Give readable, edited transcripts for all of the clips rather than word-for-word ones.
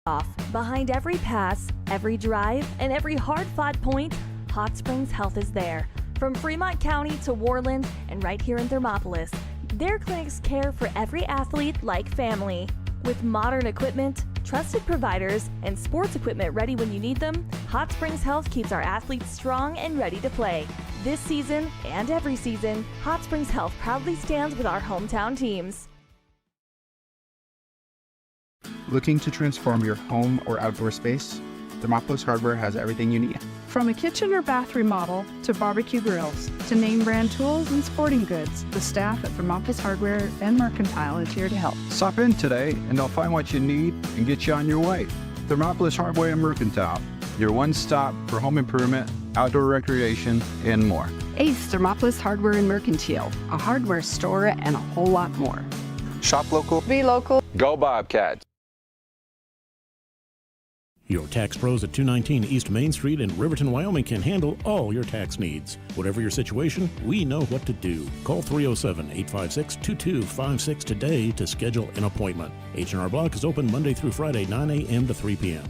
off. Behind every pass, every drive, and every hard-fought point, Hot Springs Health is there. From Fremont County to Worland and right here in Thermopolis, their clinics care for every athlete like family. With modern equipment, trusted providers, and sports equipment ready when you need them, Hot Springs Health keeps our athletes strong and ready to play. This season and every season, Hot Springs Health proudly stands with our hometown teams. Looking to transform your home or outdoor space? Thermopolis Hardware has everything you need. From a kitchen or bath remodel to barbecue grills to name brand tools and sporting goods, the staff at Thermopolis Hardware and Mercantile is here to help. Stop in today and they'll find what you need and get you on your way. Thermopolis Hardware and Mercantile, your one stop for home improvement, outdoor recreation, and more. Ace Thermopolis Hardware and Mercantile, a hardware store and a whole lot more. Shop local. Be local. Go Bobcats! Your tax pros at 219 East Main Street in Riverton, Wyoming can handle all your tax needs. Whatever your situation, we know what to do. Call 307-856-2256 today to schedule an appointment. H&R Block is open Monday through Friday, 9 a.m. to 3 p.m.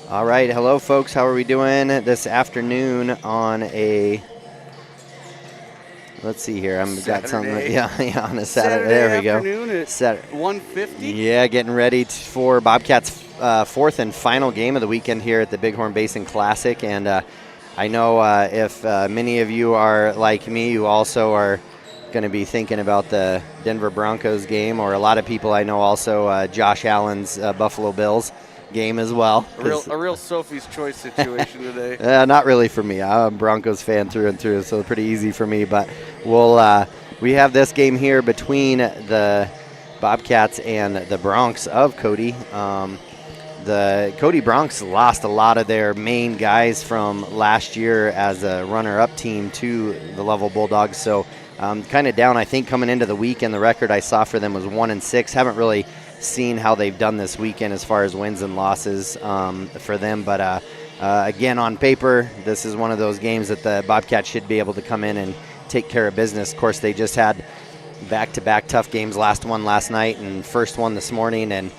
All right, hello folks. How are we doing this afternoon on a... Let's see here. I've got something. Yeah, on a Saturday. There we go. Afternoon at 1:50. Yeah, getting ready for Bobcats' fourth and final game of the weekend here at the Big Horn Basin Classic. And I know if many of you are like me, you also are going to be thinking about the Denver Broncos game, or a lot of people I know also Josh Allen's Buffalo Bills game as well. A real Sophie's Choice situation today. Not really for me. I'm a Broncos fan through and through, so pretty easy for me. But we have this game here between the Bobcats and the Broncs of Cody. The Cody Broncs lost a lot of their main guys from last year as a runner-up team to the Level Bulldogs. So kind of down, I think, coming into the weekend. The record I saw for them was 1-6. Haven't really seen how they've done this weekend as far as wins and losses for them. But again, on paper, this is one of those games that the Bobcats should be able to come in and take care of business. Of course, they just had back-to-back tough games, last one last night and first one this morning. And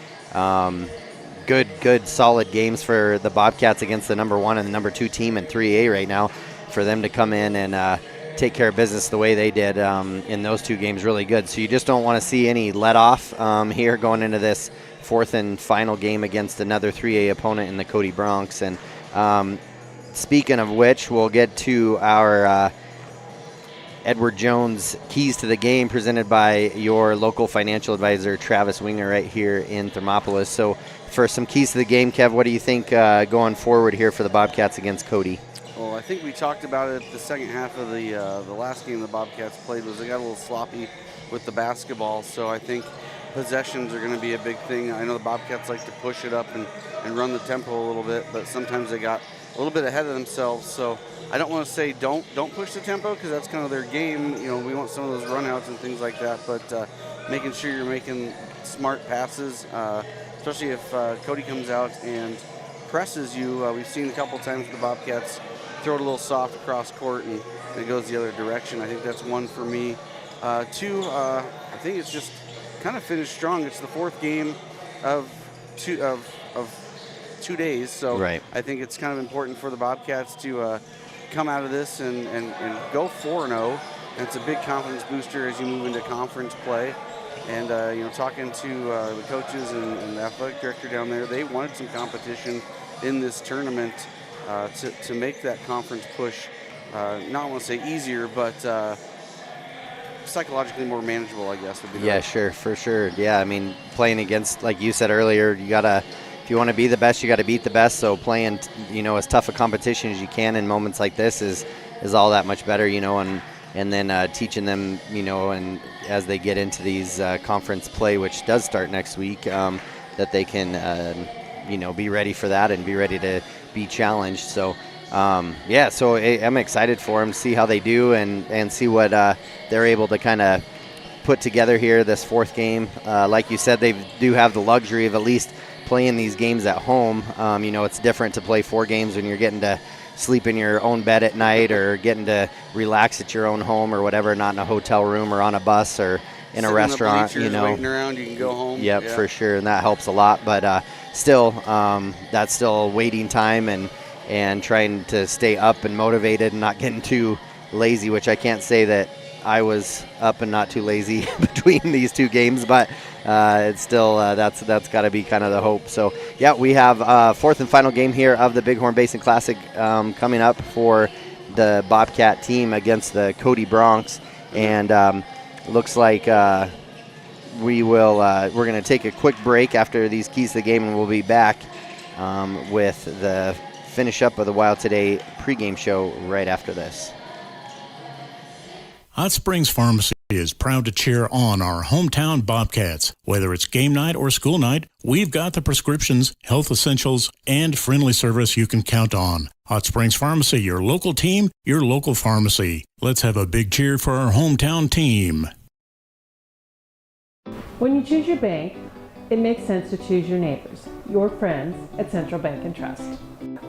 good, solid games for the Bobcats against the number 1 and the number 2 team in 3A right now. For them to come in and take care of business the way they did in those two games, really good. So you just don't want to see any let off here going into this fourth and final game against another 3A opponent in the Cody Broncs. And speaking of which, we'll get to our Edward Jones Keys to the Game presented by your local financial advisor, Travis Winger, right here in Thermopolis. So for some keys to the game, Kev, what do you think going forward here for the Bobcats against Cody? Well, I think we talked about it the second half of the last game the Bobcats played was they got a little sloppy with the basketball. So I think possessions are going to be a big thing. I know the Bobcats like to push it up and run the tempo a little bit, but sometimes they got a little bit ahead of themselves. So I don't want to say don't push the tempo, because that's kind of their game. You know, we want some of those runouts and things like that, but making sure you're making smart passes, especially if Cody comes out and presses you. We've seen a couple times the Bobcats throw it a little soft across court and it goes the other direction. I think that's one for me. Two, I think it's just kind of finished strong. It's the fourth game of 2 days, so right. I think it's kind of important for the Bobcats to come out of this and go 4-0. And it's a big confidence booster as you move into conference play. And talking to the coaches and the athletic director down there, they wanted some competition in this tournament to make that conference push, not want to say easier, but psychologically more manageable, I guess, would be. Yeah, sure, for sure. Yeah, I mean, playing against, like you said earlier, you gotta, if you want to be the best, you got to beat the best. So playing, as tough a competition as you can in moments like this is all that much better, and then teaching them, and as they get into these conference play, which does start next week, that they can, be ready for that and be ready to be challenged. So, so I'm excited for them, see how they do and see what they're able to kind of put together here this fourth game. Like you said, they do have the luxury of at least playing these games at home. It's different to play 4 games when you're getting to sleep in your own bed at night or getting to relax at your own home or whatever, not in a hotel room or on a bus or in a Sitting restaurant, the bleachers, waiting around, you can go home. Yep, for sure, and that helps a lot. But still, that's still waiting time and trying to stay up and motivated and not getting too lazy, which I can't say that I was up and not too lazy between these two games, but it's still that's got to be kind of the hope. So yeah, we have fourth and final game here of the Big Horn Basin Classic coming up for the Bobcat team against the Cody Bronx, and looks like we're going to take a quick break after these keys to the game, and we'll be back with the finish up of the Wild Today pregame show right after this. Hot Springs Pharmacy is proud to cheer on our hometown Bobcats. Whether it's game night or school night, we've got the prescriptions, health essentials, and friendly service you can count on. Hot Springs Pharmacy, your local team, your local pharmacy. Let's have a big cheer for our hometown team. When you choose your bank, it makes sense to choose your neighbors, your friends at Central Bank and Trust.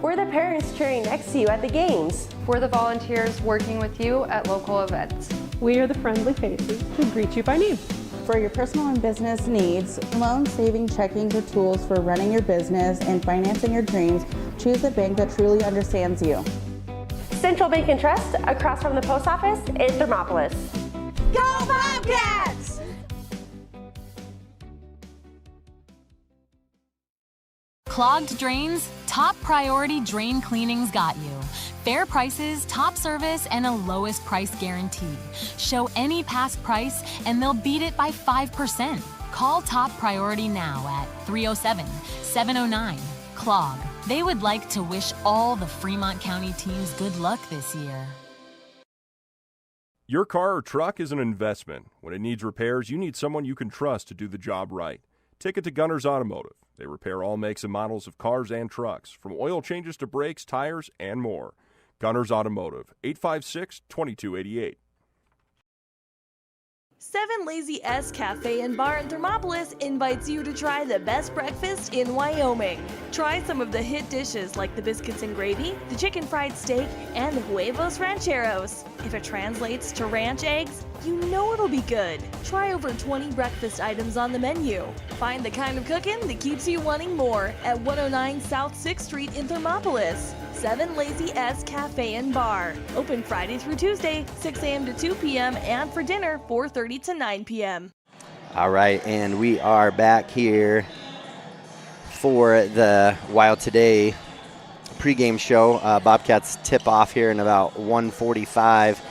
We're the parents cheering next to you at the games. We're the volunteers working with you at local events. We are the friendly faces who greet you by name. For your personal and business needs, loan, saving, checking, or tools for running your business and financing your dreams, choose a bank that truly understands you. Central Bank and Trust, across from the post office in Thermopolis. Go Bobcats! Clogged drains? Top Priority Drain Cleaning's got you. Fair prices, top service, and a lowest price guarantee. Show any past price and they'll beat it by 5%. Call Top Priority now at 307-709-CLOG. They would like to wish all the Fremont County teams good luck this year. Your car or truck is an investment. When it needs repairs, you need someone you can trust to do the job right. Take it to Gunners Automotive. They repair all makes and models of cars and trucks, from oil changes to brakes, tires, and more. Gunners Automotive, 856-2288. 7 Lazy S Cafe and Bar in Thermopolis invites you to try the best breakfast in Wyoming. Try some of the hit dishes like the biscuits and gravy, the chicken fried steak, and the huevos rancheros. If it translates to ranch eggs, you know it'll be good. Try over 20 breakfast items on the menu. Find the kind of cooking that keeps you wanting more at 109 South 6th Street in Thermopolis. 7 Lazy S Cafe and Bar. Open Friday through Tuesday, 6 a.m. to 2 p.m. and for dinner, 4:30 to 9 p.m. All right, and we are back here for the Wild Today pregame show. Bobcats tip off here in about 1:45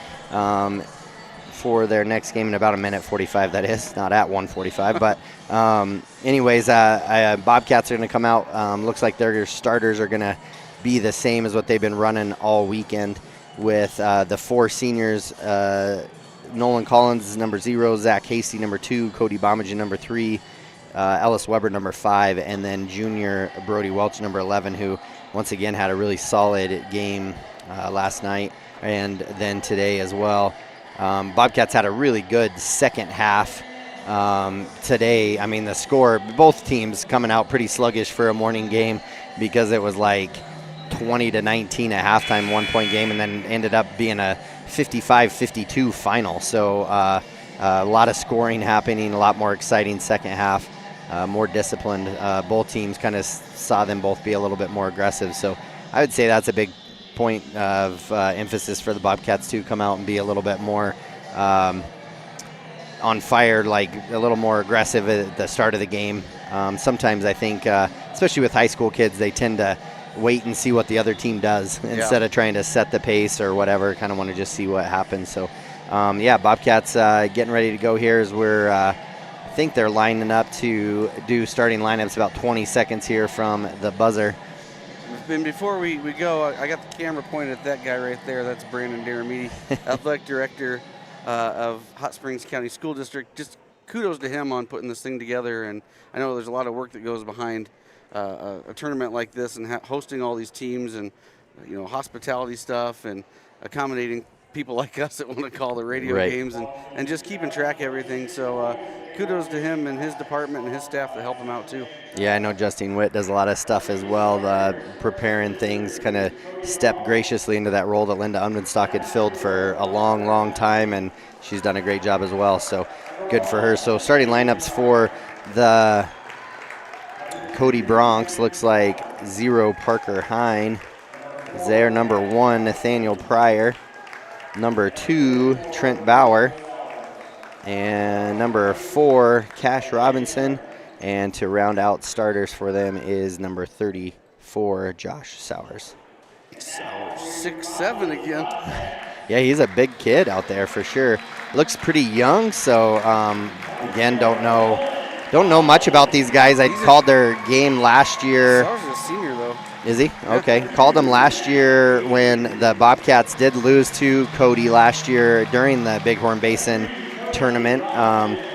for their next game in about a minute 45. That is not at 1:45, but anyways, Bobcats are going to come out. Looks like their starters are going to be the same as what they've been running all weekend, with the 4 seniors. Nolan Collins is number 0, Zach Hasty number 2, Cody Bomagen number 3, Ellis Weber number 5, and then junior Brody Welch number 11, who once again had a really solid game last night and then today as well. Bobcats had a really good second half today. I mean, the score, both teams coming out pretty sluggish for a morning game, because it was like 20-19 at halftime, 1-point game, and then ended up being a 55-52 final. So a lot of scoring happening, a lot more exciting second half, more disciplined. Both teams kind of saw them both be a little bit more aggressive. So I would say that's a big point of emphasis for the Bobcats to come out and be a little bit more on fire, like a little more aggressive at the start of the game. Sometimes I think, especially with high school kids, they tend to wait and see what the other team does instead of trying to set the pace or whatever. Kind of want to just see what happens. So, Bobcats getting ready to go here as we're, I think they're lining up to do starting lineups about 20 seconds here from the buzzer. And before we go, I got the camera pointed at that guy right there. That's Brandon Daramiti, Athletic Director of Hot Springs County School District. Just kudos to him on putting this thing together. And I know there's a lot of work that goes behind a tournament like this and hosting all these teams, and hospitality stuff and accommodating people like us that want to call the radio games and just keeping track of everything. So kudos to him and his department and his staff that help him out too. Yeah, I know Justine Witt does a lot of stuff as well, preparing things, kind of stepped graciously into that role that Linda Unwinstock had filled for a long, long time, and she's done a great job as well, so good for her. So starting lineups for the Cody Bronx looks like 0 Parker Hine is there, number 1 Nathaniel Pryor, number 2 Trent Bauer, and number 4 Cash Robinson. And to round out starters for them is number 34, Josh Sowers. 6'7" again. Yeah, he's a big kid out there for sure. Looks pretty young, so again, don't know much about these guys. I called their game last year. Sowers is a senior though. Is he? Okay. Called him last year when the Bobcats did lose to Cody last year during the Big Horn Basin tournament.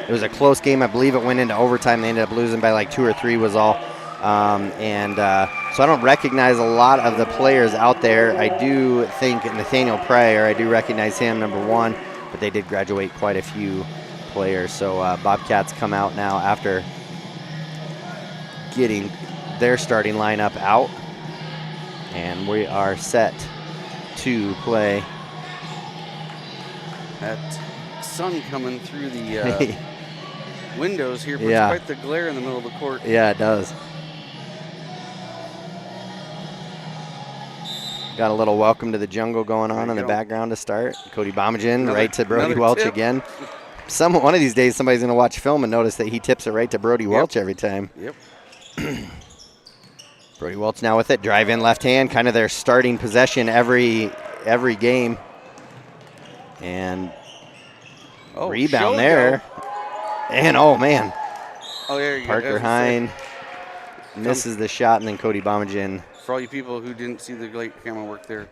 It was a close game. I believe it went into overtime. They ended up losing by like 2 or 3 was all. So I don't recognize a lot of the players out there. I do think Nathaniel Pryor, I do recognize him, number 1, but they did graduate quite a few players. So Bobcats come out now after getting their starting lineup out. And we are set to play. That sun coming through the windows here puts quite the glare in the middle of the court. Yeah, it does. Got a little welcome to the jungle going on in the background to start. Cody Bomagen right to Brody Welch again. One of these days, somebody's going to watch film and notice that he tips it right to Brody Welch every time. Yep. Brody Welch now with it. Drive in left hand, kind of their starting possession every game. And rebound there. And man. Oh, there you Parker Hine misses the shot, and then Cody Bomagen. For all you people who didn't see the great camera work there.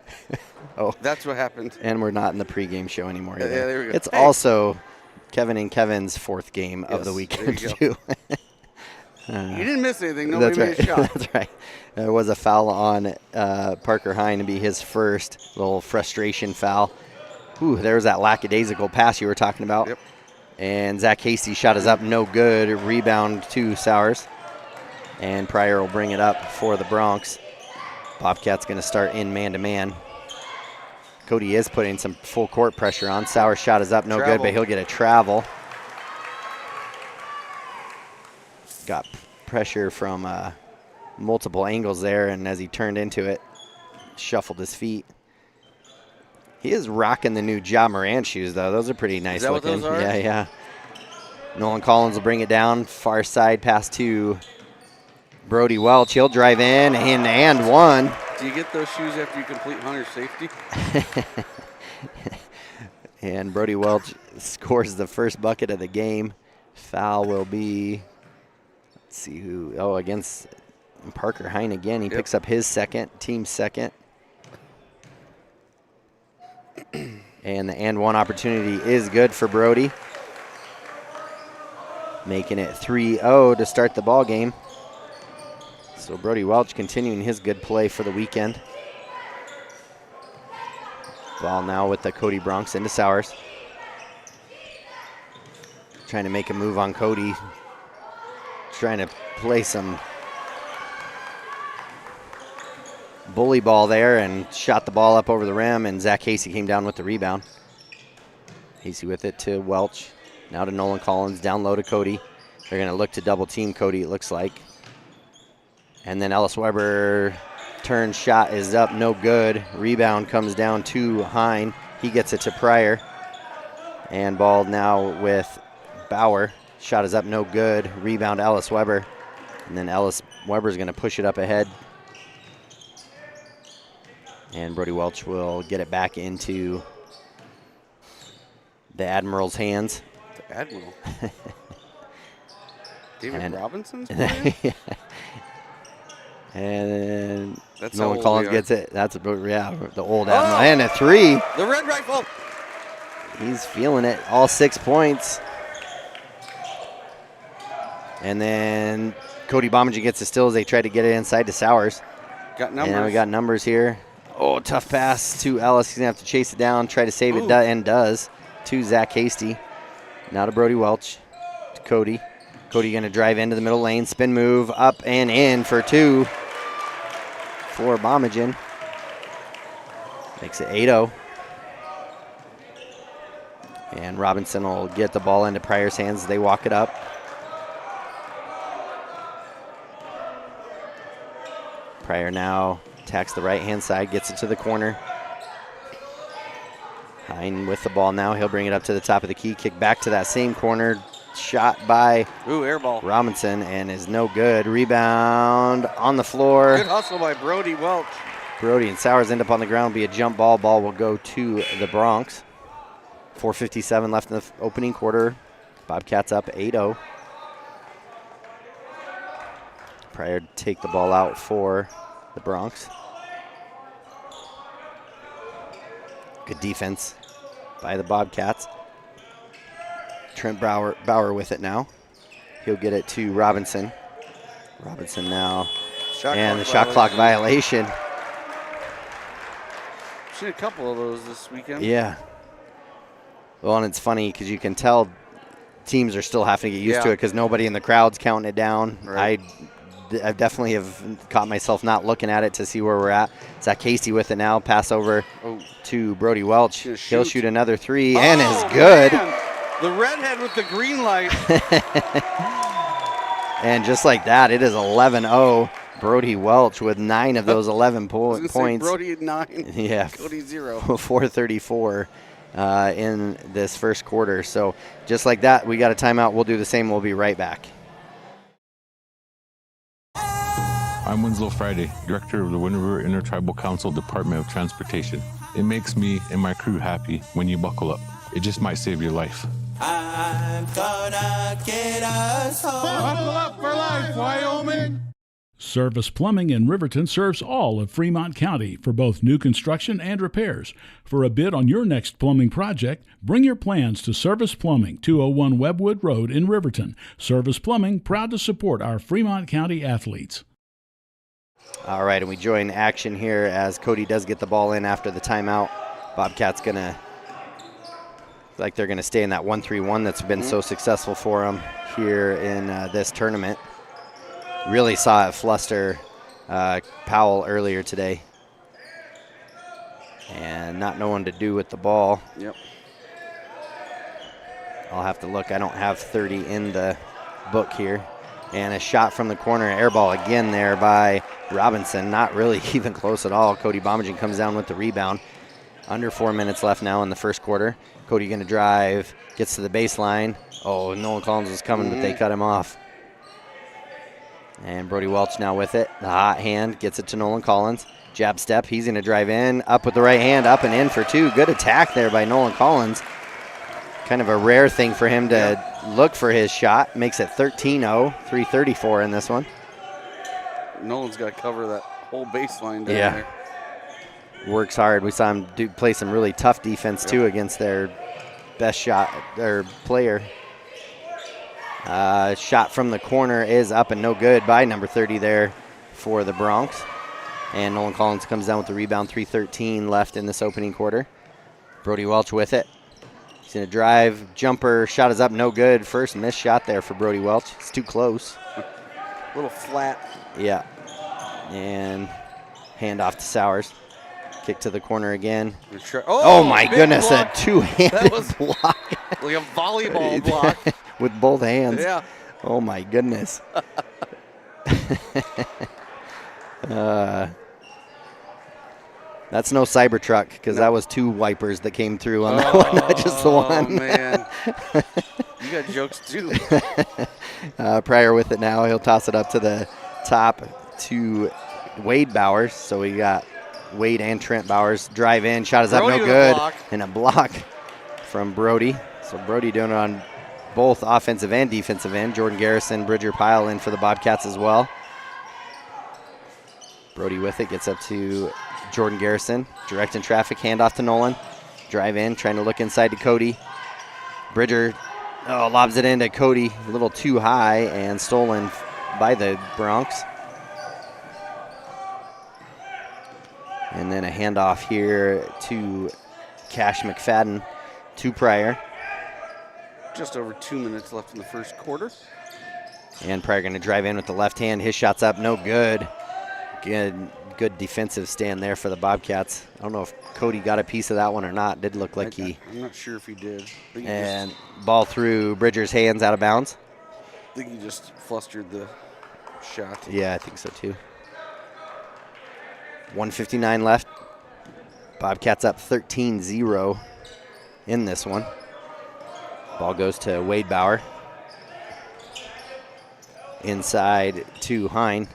That's what happened. And we're not in the pregame show anymore either. Yeah, there we go. It's also Kevin and Kevin's 4th game of the weekend too. You didn't miss anything. Nobody made a shot. That's right. There was a foul on Parker Hine to be his first little frustration foul. Ooh, there was that lackadaisical pass you were talking about. Yep. And Zach Hasty shot is up, no good. Rebound to Sowers. And Pryor will bring it up for the Bronx. Bobcats going to start in man-to-man. Cody is putting some full court pressure on. Sowers shot is up, no good, but he'll get a travel. Got pressure from multiple angles there, and as he turned into it, shuffled his feet. He is rocking the new Ja Morant shoes, though. Those are pretty nice looking. What those are? Yeah. Nolan Collins will bring it down. Far side pass to Brody Welch. He'll drive in and one. Do you get those shoes after you complete Hunter's safety? And Brody Welch scores the first bucket of the game. Foul will be, let's see who, against Parker Hine again. He picks up his second, team's second. And the and one opportunity is good for Brody. Making it 3-0 to start the ball game. So Brody Welch continuing his good play for the weekend. Ball now with the Cody Bronx into Sowers. Trying to make a move on Cody. Trying to play some bully ball there and shot the ball up over the rim, and Zach Hasty came down with the rebound. Hasty with it to Welch. Now to Nolan Collins, down low to Cody. They're going to look to double team Cody, it looks like. And then Ellis Weber, turn shot is up, no good. Rebound comes down to Hine. He gets it to Pryor. And ball now with Bauer. Shot is up, no good. Rebound Ellis Weber. And then Ellis Weber's going to push it up ahead. And Brody Welch will get it back into the Admiral's hands. The Admiral? David Robinson's And that's Nolan Collins gets it. That's the old Admiral. And a three. The Red Rifle. He's feeling it. All 6 points. And then Cody Bomagen gets it still as they try to get it inside to Sowers. Got numbers. And we got numbers here. Oh, tough pass to Ellis. He's going to have to chase it down, try to save it, and does, to Zach Hasty. Now to Brody Welch, to Cody. Cody going to drive into the middle lane, spin move, up and in for 2 for Bomagen. Makes it 8-0. And Robinson will get the ball into Pryor's hands as they walk it up. Pryor now attacks the right-hand side, gets it to the corner. Hine with the ball now. He'll bring it up to the top of the key, kick back to that same corner. Shot by air ball. Robinson and is no good. Rebound on the floor. Good hustle by Brody Welch. Brody and Sowers end up on the ground. Be a jump ball. Ball will go to the Bronx. 4:57 left in the opening quarter. Bobcats up 8-0. Pryor to take the ball out for the Bronx. Good defense by the Bobcats. Trent Bauer with it now. He'll get it to Robinson. Robinson now. And the shot clock violation. Seen a couple of those this weekend. Yeah. Well, and it's funny because you can tell teams are still having to get used to it because nobody in the crowd's counting it down. Right. I definitely have caught myself not looking at it to see where we're at. Zach Casey with it now. Pass over to Brody Welch. He'll shoot another 3 and is good. Man. The redhead with the green light. And just like that, it is 11-0. Brody Welch with 9 of those 11 points. Brody at 9. Yeah. Cody 0. 4:34 in this first quarter. So just like that, we got a timeout. We'll do the same. We'll be right back. I'm Winslow Friday, Director of the Wind River Intertribal Council Department of Transportation. It makes me and my crew happy when you buckle up. It just might save your life. I'm gonna get us home. Buckle up for life, Wyoming. Service Plumbing in Riverton serves all of Fremont County for both new construction and repairs. For a bid on your next plumbing project, bring your plans to Service Plumbing, 201 Webwood Road in Riverton. Service Plumbing, proud to support our Fremont County athletes. All right, and we join action here as Cody does get the ball in after the timeout. Bobcats they're gonna stay in that 1-3-1 that's been so successful for them here in this tournament. Really saw it fluster Powell earlier today, and not knowing to do with the ball. Yep. I'll have to look. I don't have 30 in the book here. And a shot from the corner, air ball again there by Robinson. Not really even close at all. Cody Bomagen comes down with the rebound. Under 4 minutes left now in the first quarter. Cody going to drive, gets to the baseline. Oh, Nolan Collins was coming, but they cut him off. And Brody Welch now with it. The hot hand gets it to Nolan Collins. Jab step, he's going to drive in. Up with the right hand, up and in for 2. Good attack there by Nolan Collins. Kind of a rare thing for him to look for his shot. Makes it 13-0, 3:34 in this one. Nolan's got to cover that whole baseline down there. Works hard. We saw him play some really tough defense too against their best shot, their player. Shot from the corner is up and no good by number 30 there for the Bronx. And Nolan Collins comes down with the rebound. 3:13 left in this opening quarter. Brody Welch with it. He's going to drive, jumper, shot is up, no good. First missed shot there for Brody Welch. It's too close. A little flat. Yeah. And hand off to Sowers. Kick to the corner again. Oh my goodness, block. A two-handed block. Like a volleyball block. With both hands. Yeah. Oh my goodness. That's no Cybertruck because that was 2 wipers that came through on that one, not just the one. Oh, man. You got jokes too. Pryor with it now. He'll toss it up to the top to Wade Bowers. So we got Wade and Trent Bowers. Drive in. Shot is up, no good. And a block from Brody. So Brody doing it on both offensive and defensive end. Jordan Garrison, Bridger Pyle in for the Bobcats as well. Brody with it. Gets up to Jordan Garrison. Directing traffic. Handoff to Nolan. Drive in. Trying to look inside to Cody. Bridger lobs it into Cody. A little too high and stolen by the Bronx. And then a handoff here to Cash McFadden to Pryor. Just over 2 minutes left in the first quarter. And Pryor going to drive in with the left hand. His shot's up, no good. Good defensive stand there for the Bobcats. I don't know if Cody got a piece of that one or not. Did look like I'm not sure if he did. And ball through Bridger's hands, out of bounds. I think he just flustered the shot. Yeah, I think so too. 1:59 left. Bobcats up 13-0 in this one. Ball goes to Wade Bauer. Inside to Hine.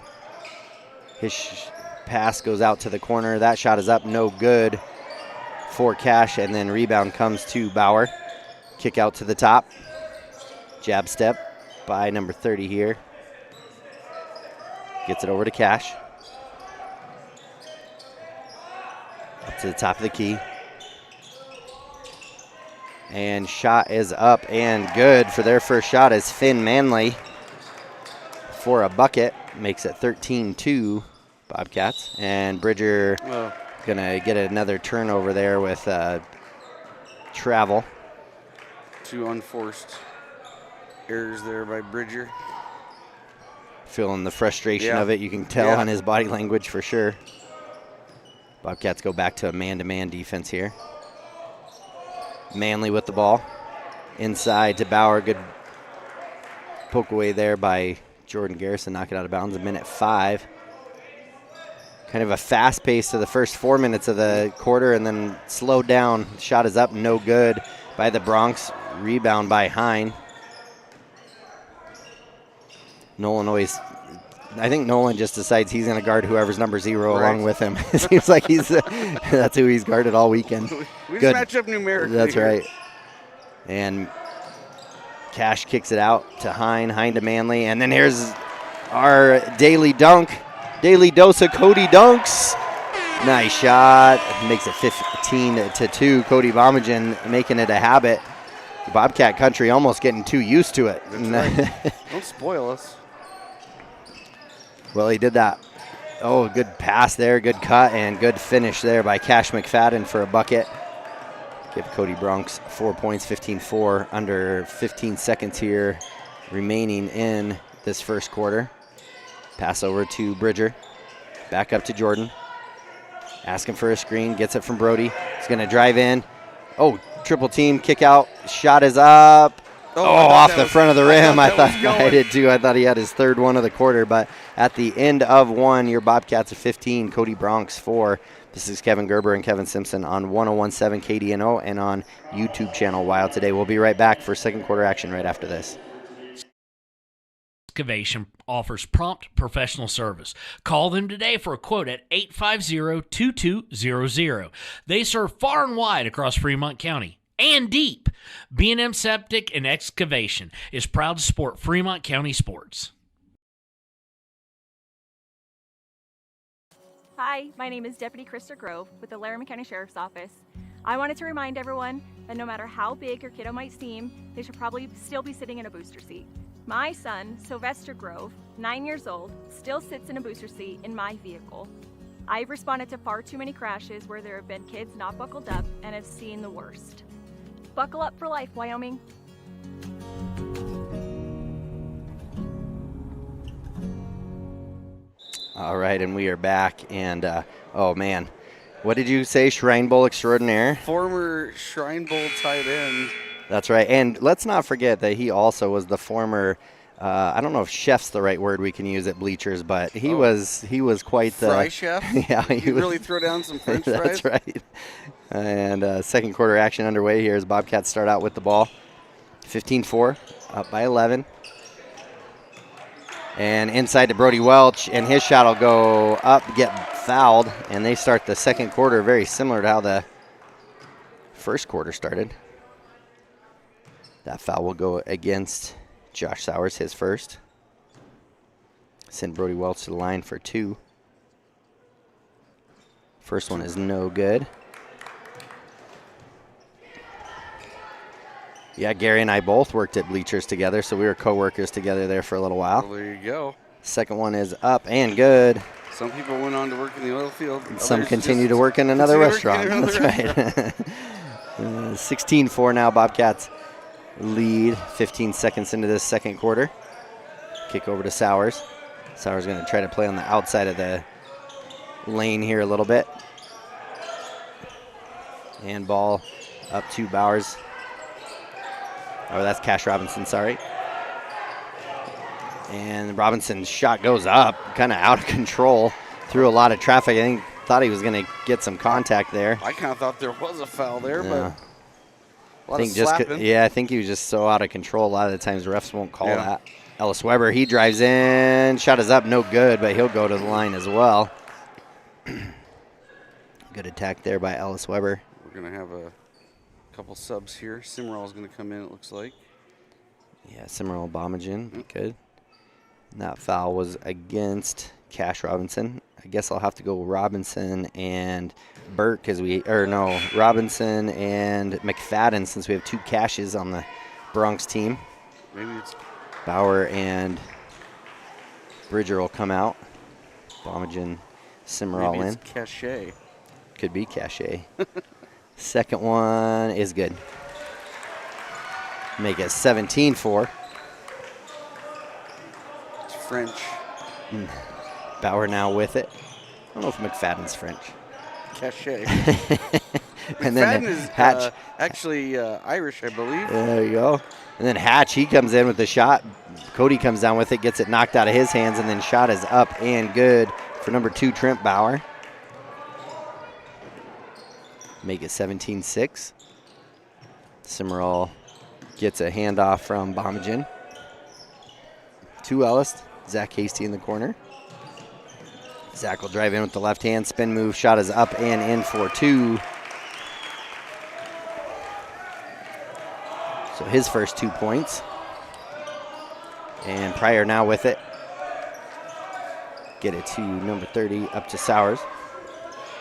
His pass goes out to the corner. That shot is up, no good for Cash, and then rebound comes to Bauer. Kick out to the top. Jab step by number 30 here. Gets it over to Cash. Up to the top of the key. And shot is up and good. For their first shot is Finn Manley for a bucket. Makes it 13-2 Bobcats. And Bridger gonna get another turnover there with travel. 2 unforced errors there by Bridger. Feeling the frustration of it. You can tell on his body language for sure. Bobcats go back to a man-to-man defense here. Manley with the ball. Inside to Bauer. Good poke away there by Jordan Garrison. Knock it out of bounds. 1:05. Kind of a fast pace to the first 4 minutes of the quarter and then slowed down. Shot is up, no good by the Bronx. Rebound by Hine. I think Nolan just decides he's going to guard whoever's number 0 along with him. It seems like that's who he's guarded all weekend. We just match up numerically. That's right. And Cash kicks it out to Hine to Manley. And then here's our daily dunk. Daily dose of Cody dunks. Nice shot. Makes it 15-2. Cody Bomagen making it a habit. Bobcat country almost getting too used to it. Right. Don't spoil us. Well, he did that. Oh, good pass there, good cut, and good finish there by Cash McFadden for a bucket. Give Cody Bronx 4 points, 15-4, under 15 seconds here remaining in this first quarter. Pass over to Bridger. Back up to Jordan. Asking for a screen, gets it from Brody. He's going to drive in. Oh, triple team, kick out. Shot is up. Oh, off the front of the rim. I thought I did too. I thought he had his third one of the quarter, but at the end of one, your Bobcats are 15, Cody Bronx 4. This is Kevin Gerber and Kevin Simpson on 101.7 KDNO and on YouTube channel Wild Today. We'll be right back for second quarter action right after this. Excavation offers prompt professional service. Call them today for a quote at 850-2200. They serve far and wide across Fremont County and deep. B&M Septic and Excavation is proud to support Fremont County sports. Hi, my name is Deputy Krista Grove with the Laramie County Sheriff's Office. I wanted to remind everyone that no matter how big your kiddo might seem, they should probably still be sitting in a booster seat. My son, Sylvester Grove, 9 years old, still sits in a booster seat in my vehicle. I've responded to far too many crashes where there have been kids not buckled up and have seen the worst. Buckle up for life, Wyoming. All right, and we are back. And, oh, man. What did you say, Shrine Bowl extraordinaire? Former Shrine Bowl tight end. That's right. And let's not forget that he also was the former, I don't know if chef's the right word we can use at Bleachers, but he was quite the fry chef. Yeah, he really throw down some French fries. That's right. And second quarter action underway here as Bobcats start out with the ball. 15-4, up by 11. And inside to Brody Welch, and his shot will go up, get fouled, and they start the second quarter very similar to how the first quarter started. That foul will go against Josh Sowers, his first. Send Brody Welch to the line for 2. First one is no good. Yeah, Gary and I both worked at Bleachers together, so we were co-workers together there for a little while. Well, there you go. Second one is up and good. Some people went on to work in the oil field. Some continue to work in another restaurant. That's right. 16-4 now. Bobcats lead 15 seconds into this second quarter. Kick over to Sowers. Sowers going to try to play on the outside of the lane here a little bit. And ball up to Bowers. Oh, that's Cash Robinson, sorry. And Robinson's shot goes up, kind of out of control, through a lot of traffic. I thought he was going to get some contact there. I kind of thought there was a foul there, Yeah. but a lot of slapping. I think he was just so out of control. A lot of the times refs won't call that. Ellis Weber, he drives in, shot is up, no good, but he'll go to the line as well. Good attack there by Ellis Weber. We're going to have a couple subs here. Simmerall's going to come in, it looks like. Yeah, Simmerall Bomagen, good. And that foul was against Cash Robinson. I guess I'll have to go Robinson and Burke Robinson and McFadden, since we have two Cashes on the Bronx team. Maybe it's Bauer and Bridger will come out. Bomagen, Simmerall maybe in. it's Cachet. Could be Cachet. Second one is good. Make it 17-4. It's French. Bauer now with it. I don't know if McFadden's French. Cachet. And McFadden then is Hatch. actually Irish, I believe. There you go. And then Hatch, he comes in with the shot. Cody comes down with it, gets it knocked out of his hands, and then shot is up and good for number 2, Trent Bauer. Make it 17-6. Simmerall gets a handoff from Bomagen to Ellis. Zach Hasty in the corner. Zach will drive in with the left hand, spin move, shot is up and in for 2. So his first 2 points. And Pryor now with it. Get it to number 30, up to Sowers.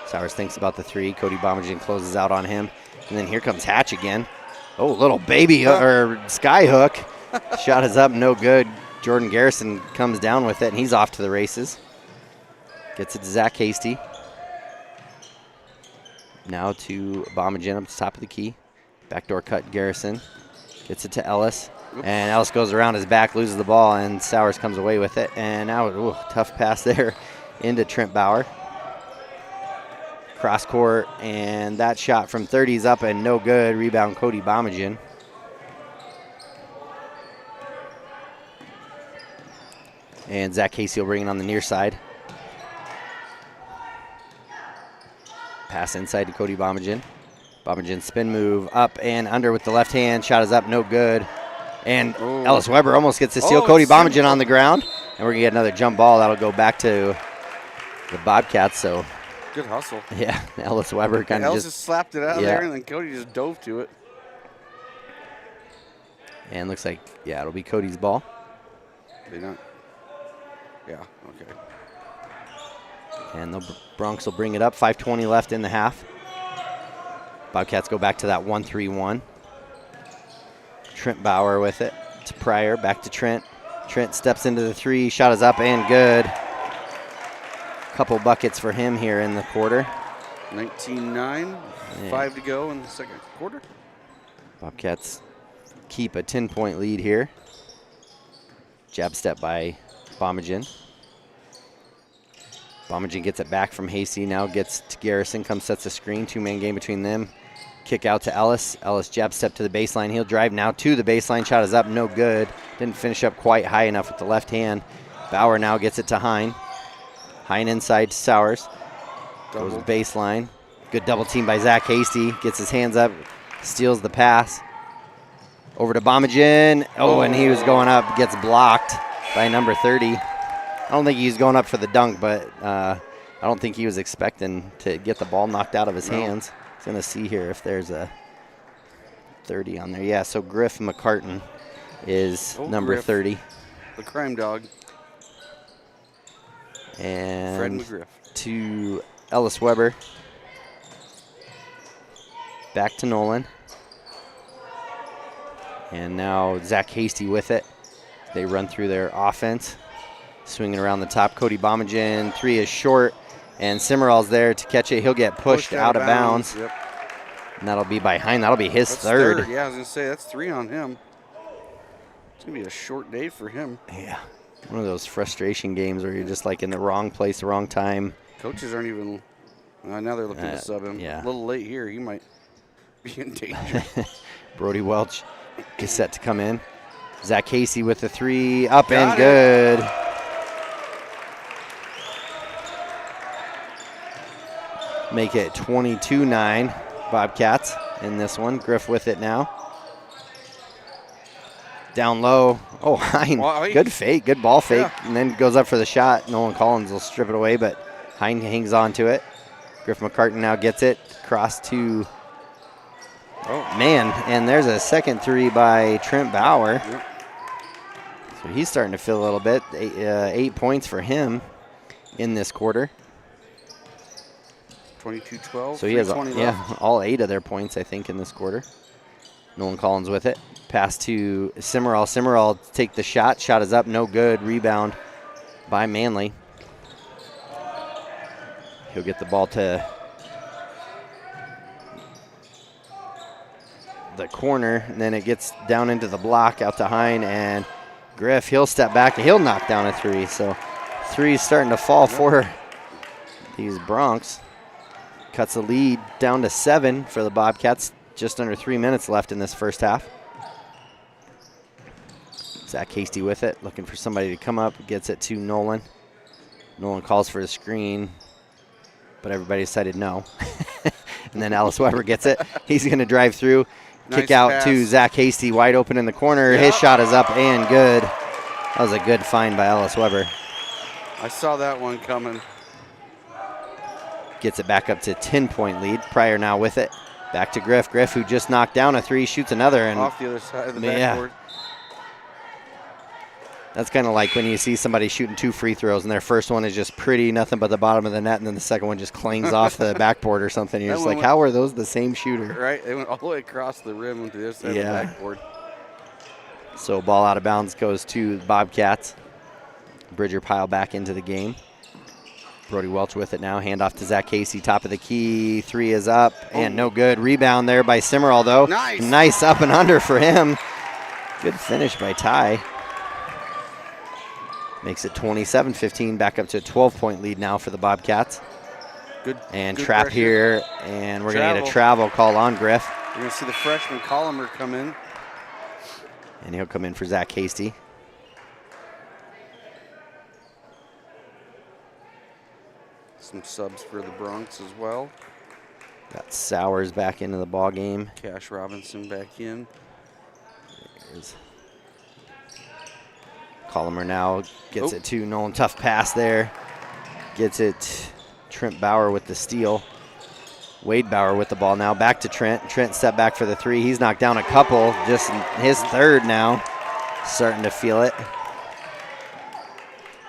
Sowers thinks about the 3. Cody Bomagen closes out on him. And then here comes Hatch again. Oh, little baby or sky hook. Shot is up, no good. Jordan Garrison comes down with it, and he's off to the races. Gets it to Zach Hasty. Now to Bomagen up to the top of the key. Backdoor cut Garrison. Gets it to Ellis. And Ellis goes around his back, loses the ball, and Sowers comes away with it. And now, tough pass there into Trent Bauer. Cross court, and that shot from 30 is up and no good. Rebound Cody Bomagen. And Zach Casey will bring it on the near side. Pass inside to Cody Bomagen. Bomagen spin move up and under with the left hand. Shot is up, no good. And Ellis Weber almost gets to steal Cody Bomagen on the ground. And we're going to get another jump ball. That'll go back to the Bobcats. So good hustle. Yeah, Ellis Weber kind of just slapped it out there, and then Cody just dove to it. And looks like, it'll be Cody's ball. They not. Yeah, okay. And the Bronx will bring it up. 5:20 left in the half. Bobcats go back to that 1-3-1. Trent Bauer with it to Pryor, back to Trent. Trent steps into the 3, shot is up and good. Couple buckets for him here in the quarter. 19-9, 5 to go in the second quarter. Bobcats keep a 10-point lead here. Jab step by Bomagen. Bomagen gets it back from Hasty, now gets to Garrison, comes sets a screen, 2-man game between them. Kick out to Ellis. Ellis jab step to the baseline. He'll drive now to the baseline. Shot is up, no good. Didn't finish up quite high enough with the left hand. Bauer now gets it to Hine. Hine inside to Sowers. Goes baseline. Good double team by Zach Hasty. Gets his hands up, steals the pass. Over to Bomagen. And he was going up, gets blocked by number 30. I don't think he was going up for the dunk, but I don't think he was expecting to get the ball knocked out of his hands. He's going to see here if there's a 30 on there. Yeah, so Griff McCartan is number Griff, 30. The crime dog. And Fred McGriff. To Ellis Weber. Back to Nolan. And now Zach Hasty with it. They run through their offense. Swinging around the top, Cody Bomagen. 3 is short, and Simmerall's there to catch it. He'll get pushed out of bounds. Yep. And that'll be by Hine. That'll be his That's third. Yeah, I was going to say, that's 3 on him. It's going to be a short day for him. Yeah. One of those frustration games where you're just like in the wrong place, the wrong time. Coaches aren't even, now they're looking to sub him. Yeah. A little late here. He might be in danger. Brody Welch is set to come in. Zach Casey with the 3, up Got and it. good. Make it 22-9 Bobcats in this one. Griff with it now. Down low. Oh, Hine, good fake, good ball fake. Yeah. And then goes up for the shot. Nolan Collins will strip it away, but Hine hangs on to it. Griff McCartan now gets it. Cross to, man, and there's a second 3 by Trent Bauer. Yep. So he's starting to feel a little bit. 8 points for him in this quarter. 22-12. So he has, 3:20 left. all 8 of their points, I think, in this quarter. Nolan Collins with it. Pass to Simmerall. Simmerall take the shot. Shot is up, no good. Rebound by Manley. He'll get the ball to the corner, and then it gets down into the block out to Hine, and Griff, he'll step back and he'll knock down a 3. So 3 is starting to fall for these Broncs. Cuts the lead down to 7 for the Bobcats. Just under 3 minutes left in this first half. Zach Hasty with it, looking for somebody to come up. Gets it to Nolan. Nolan calls for the screen, but everybody decided no. And then Ellis Weber gets it. He's going to drive through. Kick Nice out pass. to Zach Hasty, wide open in the corner. His shot is up and good. That was a good find by Ellis Weber. I saw that one coming. Gets it back up to 10-point lead. Pryor now with it. Back to Griff. Griff, who just knocked down a 3, shoots another. And Off the other side of the yeah. backboard. That's kind of like when you see somebody shooting 2 free throws and their first one is just pretty, nothing but the bottom of the net, and then the second one just clings off the backboard or something. You're That just one like, went- how are those the same shooter? Right, they went all the way across the rim to the other side of the backboard. So ball out of bounds goes to the Bobcats. Bridger pile back into the game. Brody Welch with it now. Hand off to Zach Casey, top of the key. 3 is up and no good. Rebound there by Simmerall, though. Nice up and under for him. Good finish by Ty. Makes it 27-15, back up to a 12-point lead now for the Bobcats. Good. And good trap pressure. here, and we're going to get a travel call on Griff. You're going to see the freshman Collimer come in. And he'll come in for Zach Hasty. Some subs for the Bronx as well. Got Sowers back into the ball game. Cash Robinson back in. There's Collimer now gets it to Nolan. Tough pass there. Gets it. Trent Bauer with the steal. Wade Bauer with the ball now. Back to Trent. Trent step back for the 3. He's knocked down a couple. Just his third now. Starting to feel it.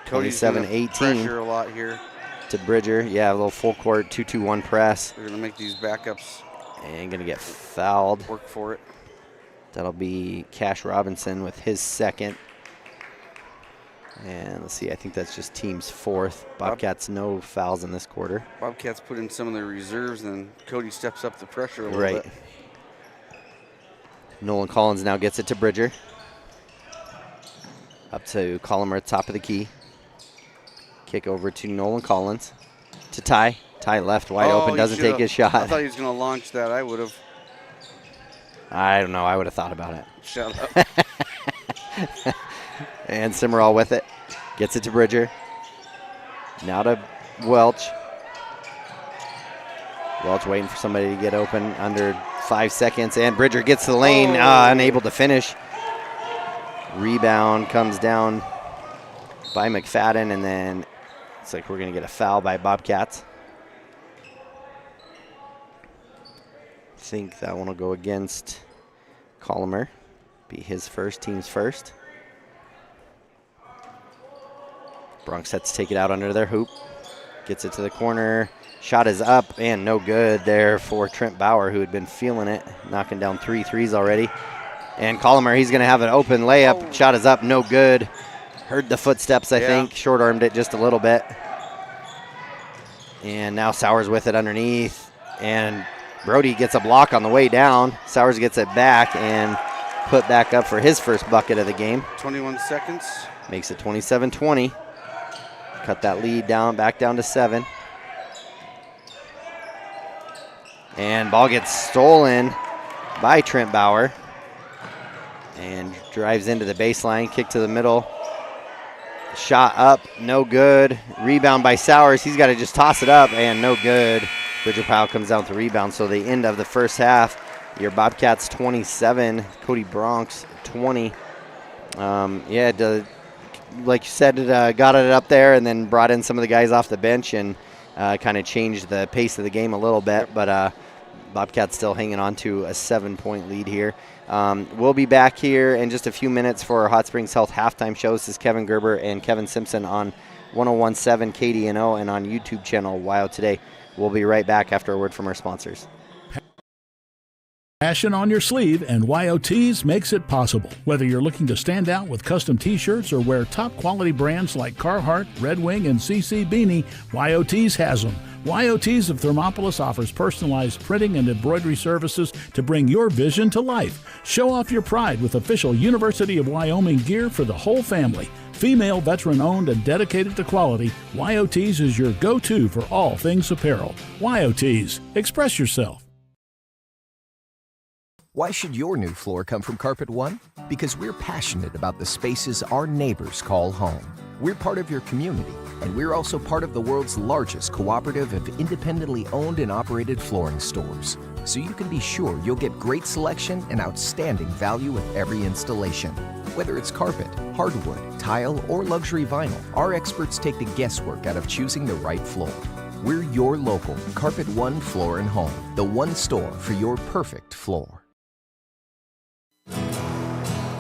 Cody's gonna 27-18 pressure a lot here. to Bridger. Yeah, a little full court 2-2-1 press. They're going to make these backups And going to get fouled. work for it. That'll be Cash Robinson with his second. And let's see, I think that's just team's 4th. Bobcats no fouls in this quarter. Bobcats put in some of their reserves, and Cody steps up the pressure a little Right. bit. Nolan Collins now gets it to Bridger. Up to Collimer at top of the key. Kick over to Nolan Collins. To Ty. Ty left wide open, he doesn't should've- take his shot. I thought he was going to launch that. I would have. I don't know, I would have thought about it. Shut up. And Simmerall with it. Gets it to Bridger. Now to Welch. Welch waiting for somebody to get open under 5 seconds. And Bridger gets to the lane, unable to finish. Rebound comes down by McFadden, and then it's like we're going to get a foul by Bobcats. I think that one will go against Collimer. Be his first, team's first. Bronx sets to take it out under their hoop. Gets it to the corner. Shot is up and no good there for Trent Bauer, who had been feeling it, knocking down 3 threes already. And Collimer, he's going to have an open layup. Shot is up, no good. Heard the footsteps, I think. Short-armed it just a little bit. And now Sowers with it underneath. And Brody gets a block on the way down. Sowers gets it back and put back up for his first bucket of the game. 21 seconds. Makes it 27-20. Cut that lead down, back down to 7. And ball gets stolen by Trent Bauer. And drives into the baseline, kick to the middle. Shot up, no good. Rebound by Sowers. He's got to just toss it up, and no good. Bridger Powell comes down with the rebound. So the end of the first half, your Bobcats 27, Cody Bronx 20. Like you said, got it up there and then brought in some of the guys off the bench and kind of changed the pace of the game a little bit. But Bobcats still hanging on to a 7-point lead here. We'll be back here in just a few minutes for our Hot Springs Health halftime show. This is Kevin Gerber and Kevin Simpson on 101.7 KDNO and on YouTube channel WYO Today. We'll be right back after a word from our sponsors. Passion on your sleeve, and YOTs makes it possible. Whether you're looking to stand out with custom t-shirts or wear top quality brands like Carhartt, Red Wing, and CC Beanie, YOTs has them. YOTs of Thermopolis offers personalized printing and embroidery services to bring your vision to life. Show off your pride with official University of Wyoming gear for the whole family. Female, veteran-owned, and dedicated to quality, YOTs is your go-to for all things apparel. YOTs, express yourself. Why should your new floor come from Carpet One? Because we're passionate about the spaces our neighbors call home. We're part of your community, and we're also part of the world's largest cooperative of independently owned and operated flooring stores. So you can be sure you'll get great selection and outstanding value with every installation. Whether it's carpet, hardwood, tile, or luxury vinyl, our experts take the guesswork out of choosing the right floor. We're your local Carpet One Floor and Home, the one store for your perfect floor.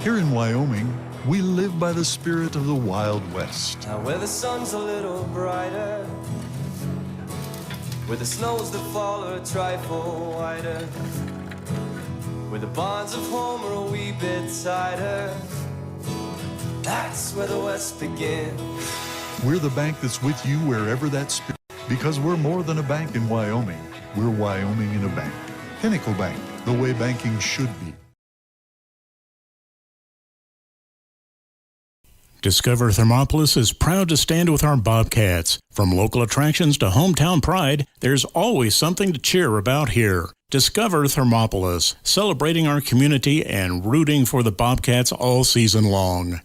Here in Wyoming, we live by the spirit of the Wild West. Now where the sun's a little brighter, where the snows that fall are a trifle wider, where the bonds of home are a wee bit tighter, that's where the West begins. We're the bank that's with you wherever that spirit, because we're more than a bank in Wyoming. We're Wyoming in a bank. Pinnacle Bank, the way banking should be. Discover Thermopolis is proud to stand with our Bobcats. From local attractions to hometown pride, there's always something to cheer about here. Discover Thermopolis, celebrating our community and rooting for the Bobcats all season long.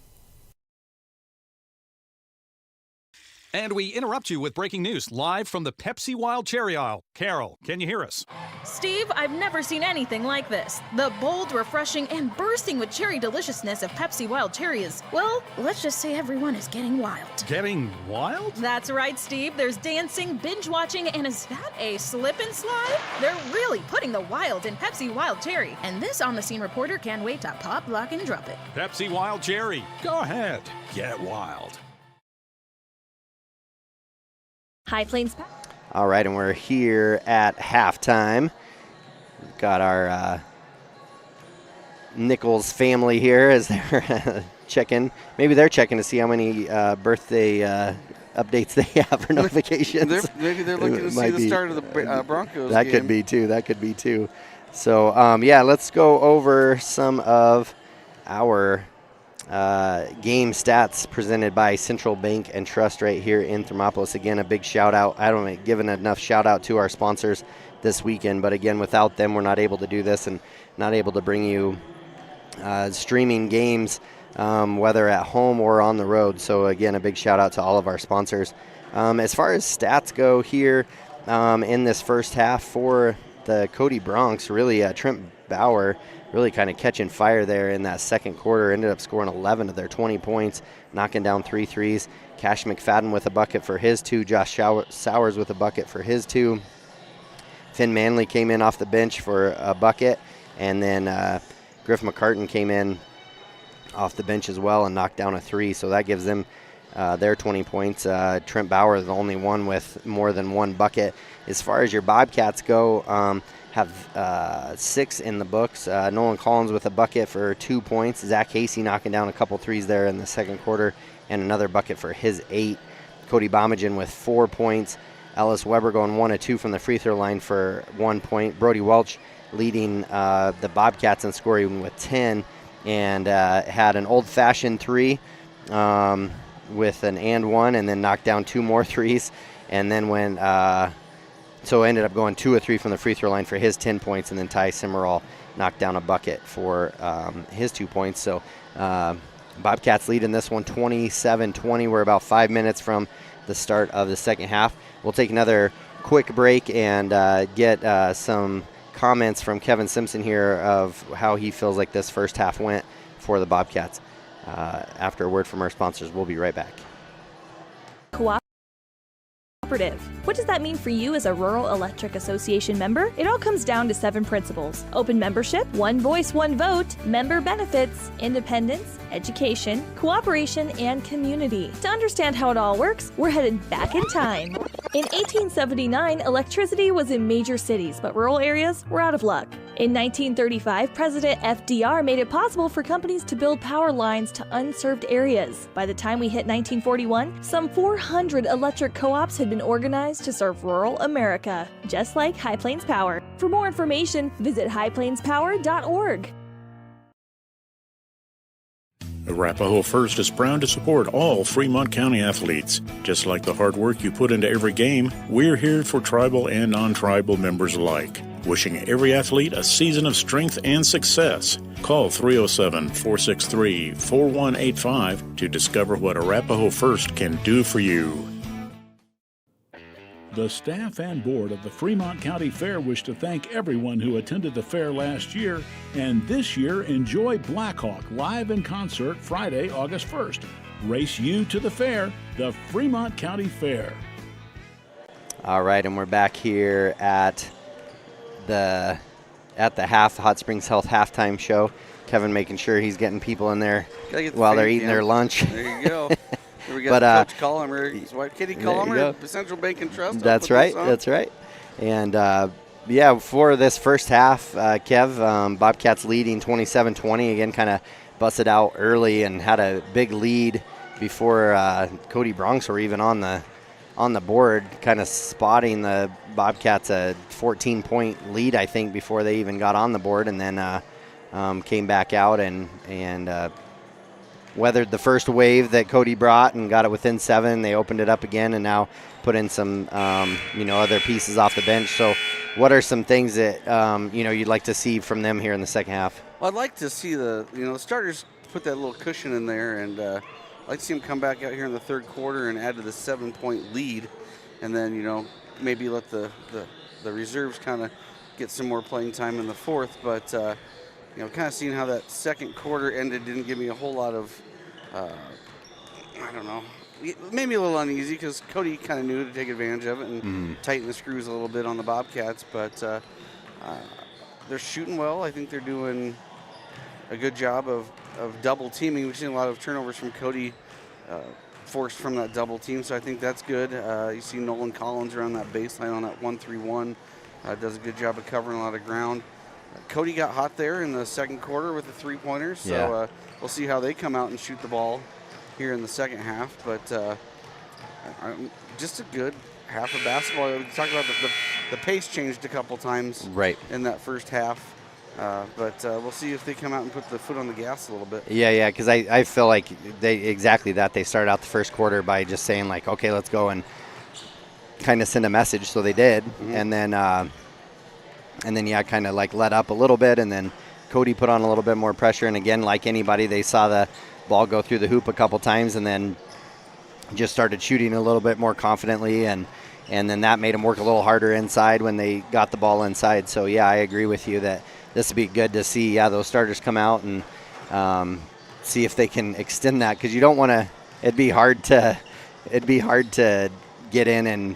And we interrupt you with breaking news live from the Pepsi Wild Cherry aisle. Carol, can you hear us? Steve, I've never seen anything like this. The bold, refreshing, and bursting with cherry deliciousness of Pepsi Wild Cherry is, well, let's just say everyone is getting wild. Getting wild? That's right, Steve. There's dancing, binge-watching, and is that a slip and slide? They're really putting the wild in Pepsi Wild Cherry. And this on-the-scene reporter can't wait to pop, lock, and drop it. Pepsi Wild Cherry. Go ahead. Get wild. High Plains. All right, and we're here at halftime. We've got our Nichols family here as they're checking. Maybe they're checking to see how many birthday updates they have or notifications. Maybe they're looking to see the start of the Broncos That game. could be too. So, let's go over some of our game stats presented by Central Bank and Trust right here in Thermopolis. Again, a big shout out. I don't given enough shout out to our sponsors this weekend, but again, without them, we're not able to do this and not able to bring you streaming games, whether at home or on the road. So again, a big shout out to all of our sponsors. As far as stats go here in this first half for the Cody Bronx, really Trent Bauer really kind of catching fire there in that second quarter. Ended up scoring 11 of their 20 points, knocking down 3 threes. Cash McFadden with a bucket for his 2. Josh Sowers with a bucket for his 2. Finn Manley came in off the bench for a bucket. And then Griff McCartan came in off the bench as well and knocked down a 3. So that gives them their 20 points. Trent Bauer is the only one with more than 1 bucket. As far as your Bobcats go, have 6 in the books. Nolan Collins with a bucket for 2 points. Zach Hasey knocking down a couple threes there in the second quarter. and another bucket for his 8. Cody Bomagen with 4 points. Ellis Weber going 1 of 2 from the free throw line for 1 point. Brody Welch leading the Bobcats in scoring with 10, and had an old-fashioned 3 with an and 1, and then knocked down 2 more threes, and then went so ended up going 2 of 3 from the free throw line for his 10 points, and then Ty Simmerall knocked down a bucket for his 2 points. So Bobcats lead in this one 27-20. We're about 5 minutes from the start of the second half. We'll take another quick break and get some comments from Kevin Simpson here of how he feels like this first half went for the Bobcats. After a word from our sponsors, we'll be right back. Cooperative. What does that mean for you as a Rural Electric Association member? It all comes down to 7 principles: open membership, one voice, one vote, member benefits, independence, education, cooperation, and community. To understand how it all works, we're headed back in time. In 1879, electricity was in major cities, but rural areas were out of luck. In 1935, President FDR made it possible for companies to build power lines to unserved areas. By the time we hit 1941, some 400 electric co-ops had been organized to serve rural America, just like High Plains Power. For more information, visit highplainspower.org. Arapahoe First is proud to support all Fremont County athletes. Just like the hard work you put into every game, we're here for tribal and non-tribal members alike. Wishing every athlete a season of strength and success. Call 307-463-4185 to discover what Arapahoe First can do for you. The staff and board of the Fremont County Fair wish to thank everyone who attended the fair last year, and this year enjoy Blackhawk live in concert Friday, August 1st. Race you to the fair, the Fremont County Fair. All right, and we're back here at the Hot Springs Health halftime show. Kevin making sure he's getting people in there while they're eating their lunch. There you go. We got Coach Collimer, his wife Kitty Collimer, Central Bank and Trust. That's right. That's right. And for this first half, Kev, Bobcats leading 27-20. Again, kind of busted out early and had a big lead before Cody Bronx were even on the board, kind of spotting the Bobcats a 14-point lead, I think, before they even got on the board, and then came back out and weathered the first wave that Cody brought and got it within 7. They opened it up again and now put in some, other pieces off the bench. So what are some things that, you'd like to see from them here in the second half? Well, I'd like to see the starters put that little cushion in there, and I'd like to see them come back out here in the third quarter and add to the 7-point lead, and then, maybe let the reserves kind of get some more playing time in the fourth. But, kind of seeing how that second quarter ended didn't give me a whole lot of, it made me a little uneasy because Cody kind of knew to take advantage of it and tighten the screws a little bit on the Bobcats. But they're shooting well. I think they're doing a good job of double teaming. We've seen a lot of turnovers from Cody forced from that double team, so I think that's good. You see Nolan Collins around that baseline on that 1-3-1. Does a good job of covering a lot of ground. Cody got hot there in the second quarter with the three-pointers, so we'll see how they come out and shoot the ball here in the second half. But just a good half of basketball. We talked about the pace changed a couple times in that first half, but we'll see if they come out and put the foot on the gas a little bit. Yeah, because I feel like they started out the first quarter by just saying, like, okay, let's go and kind of send a message, so they did, and then kind of like let up a little bit, and then Cody put on a little bit more pressure, and again, like anybody, they saw the ball go through the hoop a couple times and then just started shooting a little bit more confidently, and then that made them work a little harder inside when they got the ball inside. So I agree with you that this would be good to see those starters come out and see if they can extend that, because you don't want to, it'd be hard to get in and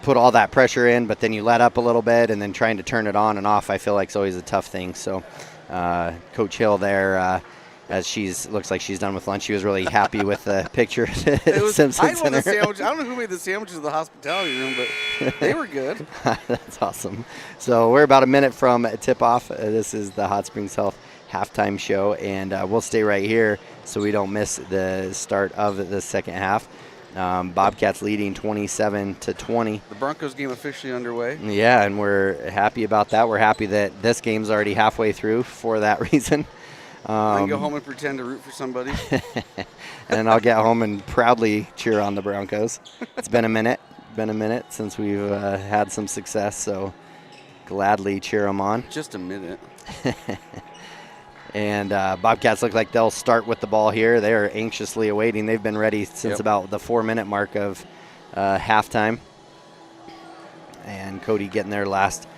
put all that pressure in, but then you let up a little bit, and then trying to turn it on and off, I feel like, is always a tough thing. So Coach Hill there, as looks like she's done with lunch, she was really happy with the picture. Simpson Center. The sandwich. I don't know who made the sandwiches in the hospitality room, but they were good. That's awesome. So we're about a minute from tip-off. This is the Hot Springs Health halftime show, and we'll stay right here so we don't miss the start of the second half. Bobcats leading 27-20. The Broncos game officially underway. Yeah, and we're happy about that. We're happy that this game's already halfway through for that reason. I can go home and pretend to root for somebody. And I'll get home and proudly cheer on the Broncos. It's been a minute. Since we've had some success, so gladly cheer them on. Just a minute. And Bobcats look like they'll start with the ball here. They're anxiously awaiting. They've been ready since about the 4-minute mark of halftime. And Cody getting their last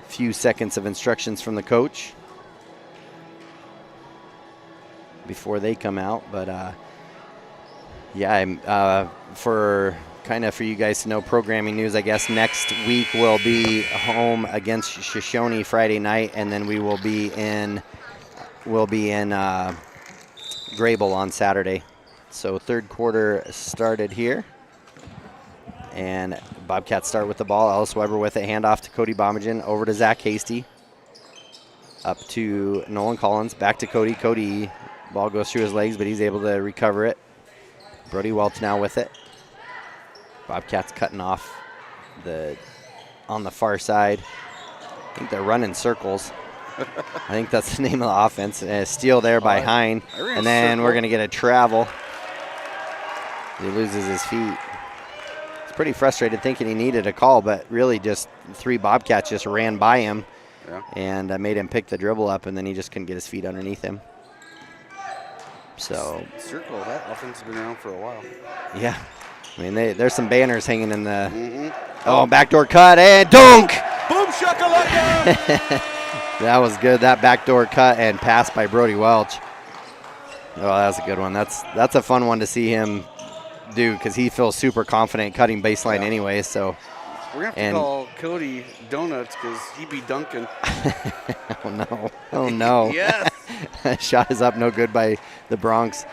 few seconds of instructions from the coach before they come out. But for you guys to know, programming news, I guess next week we'll be home against Shoshone Friday night, and then we will be in Grable on Saturday. So third quarter started here, and Bobcats start with the ball. Ellis Weber with it, handoff to Cody Bomagen, over to Zach Hasty, up to Nolan Collins, back to Cody. Cody, ball goes through his legs, but he's able to recover it. Brody Welch now with it. Bobcats cutting off on the far side. I think they're running circles. I think that's the name of the offense. Steal there by Hine, and then we're going to get a travel. He loses his feet. He's pretty frustrated, thinking he needed a call, but really just 3 Bobcats just ran by him and made him pick the dribble up, and then he just couldn't get his feet underneath him. So circle, that offense has been around for a while. Yeah. I mean, there's some banners hanging in the backdoor cut, and dunk! Boom shakalaka! That was good. That backdoor cut and pass by Brody Welch. Oh, that was a good one. That's a fun one to see him do, because he feels super confident cutting baseline anyway. So we're gonna have to call Cody Donuts because he be dunking. Oh no! Yes. Shot is up, no good by the Bronx.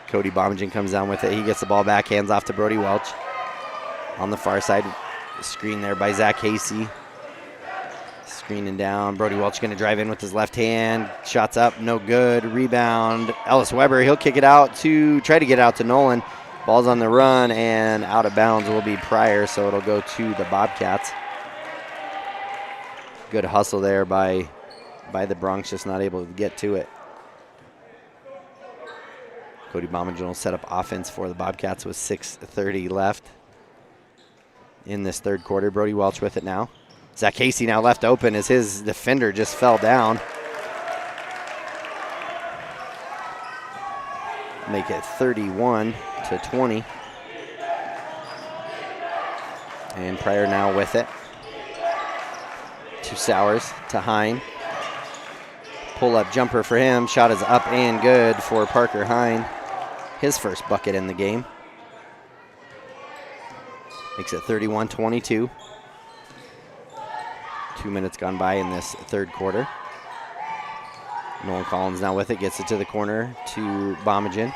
Cody Bomagen comes down with it. He gets the ball back, hands off to Brody Welch. On the far side, screen there by Zach Hasty. Screening down. Brody Welch going to drive in with his left hand. Shots up, no good. Rebound. Ellis Weber, he'll kick it out try to get out to Nolan. Ball's on the run, and out of bounds will be Pryor, so it'll go to the Bobcats. Good hustle there by the Bronx, just not able to get to it. Cody Bomagen will set up offense for the Bobcats with 6:30 left in this third quarter. Brody Welch with it now. Zach Hasty now left open as his defender just fell down. Make it 31-20. And Pryor now with it. To Sowers, to Hine. Pull-up jumper for him. Shot is up and good for Parker Hine. His first bucket in the game. Makes it 31-22. 2 minutes gone by in this third quarter. Nolan Collins now with it, gets it to the corner to Bomagen.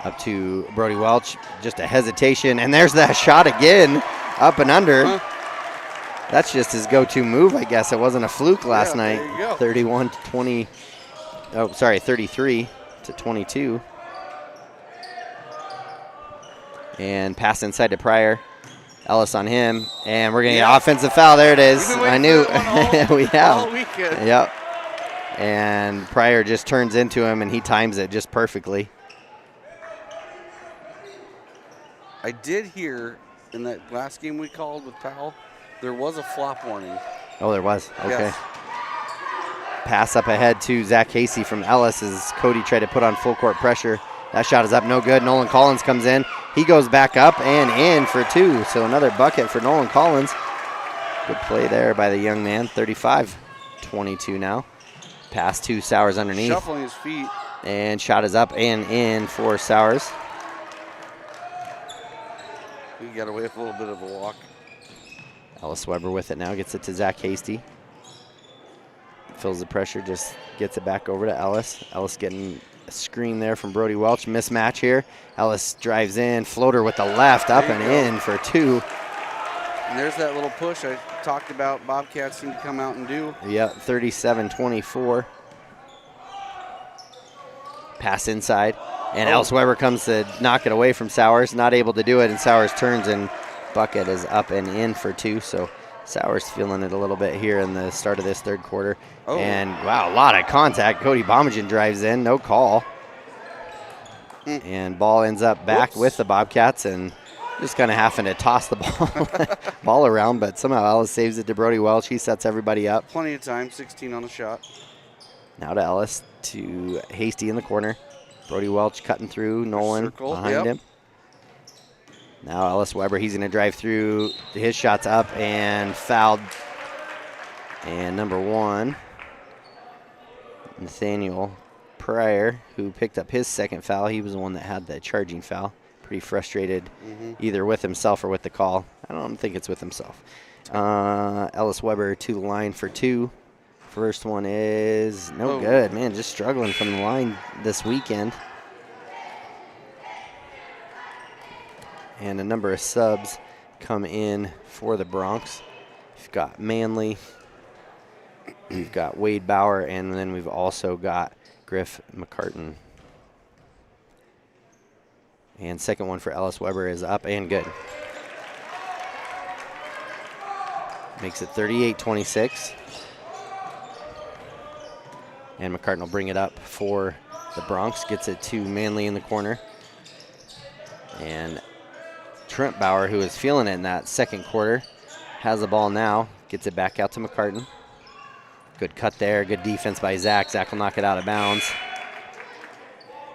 Up to Brody Welch, just a hesitation, and there's that shot again, up and under. That's just his go-to move, I guess. It wasn't a fluke last night. 33-22. And pass inside to Pryor. Ellis on him, and we're going to get an offensive foul. There it is. I knew. We have. All weekend. Yep. And Pryor just turns into him, and he times it just perfectly. I did hear in that last game we called with Powell, there was a flop warning. Oh, there was. Okay. Yes. Pass up ahead to Zach Hasty from Ellis as Cody tried to put on full court pressure. That shot is up, no good. Nolan Collins comes in. He goes back up and in for 2. So another bucket for Nolan Collins. Good play there by the young man. 35-22 now. Pass to Sowers underneath. Shuffling his feet. And shot is up and in for Sowers. He got away with a little bit of a walk. Ellis Weber with it now. Gets it to Zach Hasty. Feels the pressure, just gets it back over to Ellis. Ellis getting a screen there from Brody Welch. Mismatch here. Ellis drives in. Floater with the left, up and in for 2. And there's that little push I talked about Bobcats need to come out and do. Yeah, 37-24. Pass inside. And Ellis Weber comes to knock it away from Sowers. Not able to do it, and Sowers turns, and bucket is up and in for 2. So Sowers feeling it a little bit here in the start of this third quarter. Oh. And, wow, a lot of contact. Cody Bomagen drives in, no call. And ball ends up back with the Bobcats, and just kind of having to toss the ball around, but somehow Ellis saves it to Brody Welch. He sets everybody up. Plenty of time, 16 on the shot. Now to Ellis, to Hasty in the corner. Brody Welch cutting through, Nolan behind him. Now Ellis Weber, he's going to drive through. His shot's up and fouled. And number 1, Nathaniel Pryor, who picked up his second foul. He was the one that had the charging foul. Pretty frustrated either with himself or with the call. I don't think it's with himself. Ellis Weber to the line for 2. First one is no good. Man, just struggling from the line this weekend. And a number of subs come in for the Bronx. We've got Manley. We've got Wade Bauer, and then we've also got Griff McCartan. And second one for Ellis Weber is up and good. Makes it 38-26. And McCartan will bring it up for the Bronx. Gets it to Manley in the corner. And Trent Bauer, who is feeling it in that second quarter, has the ball now. Gets it back out to McCartan. Good cut there. Good defense by Zach. Zach will knock it out of bounds.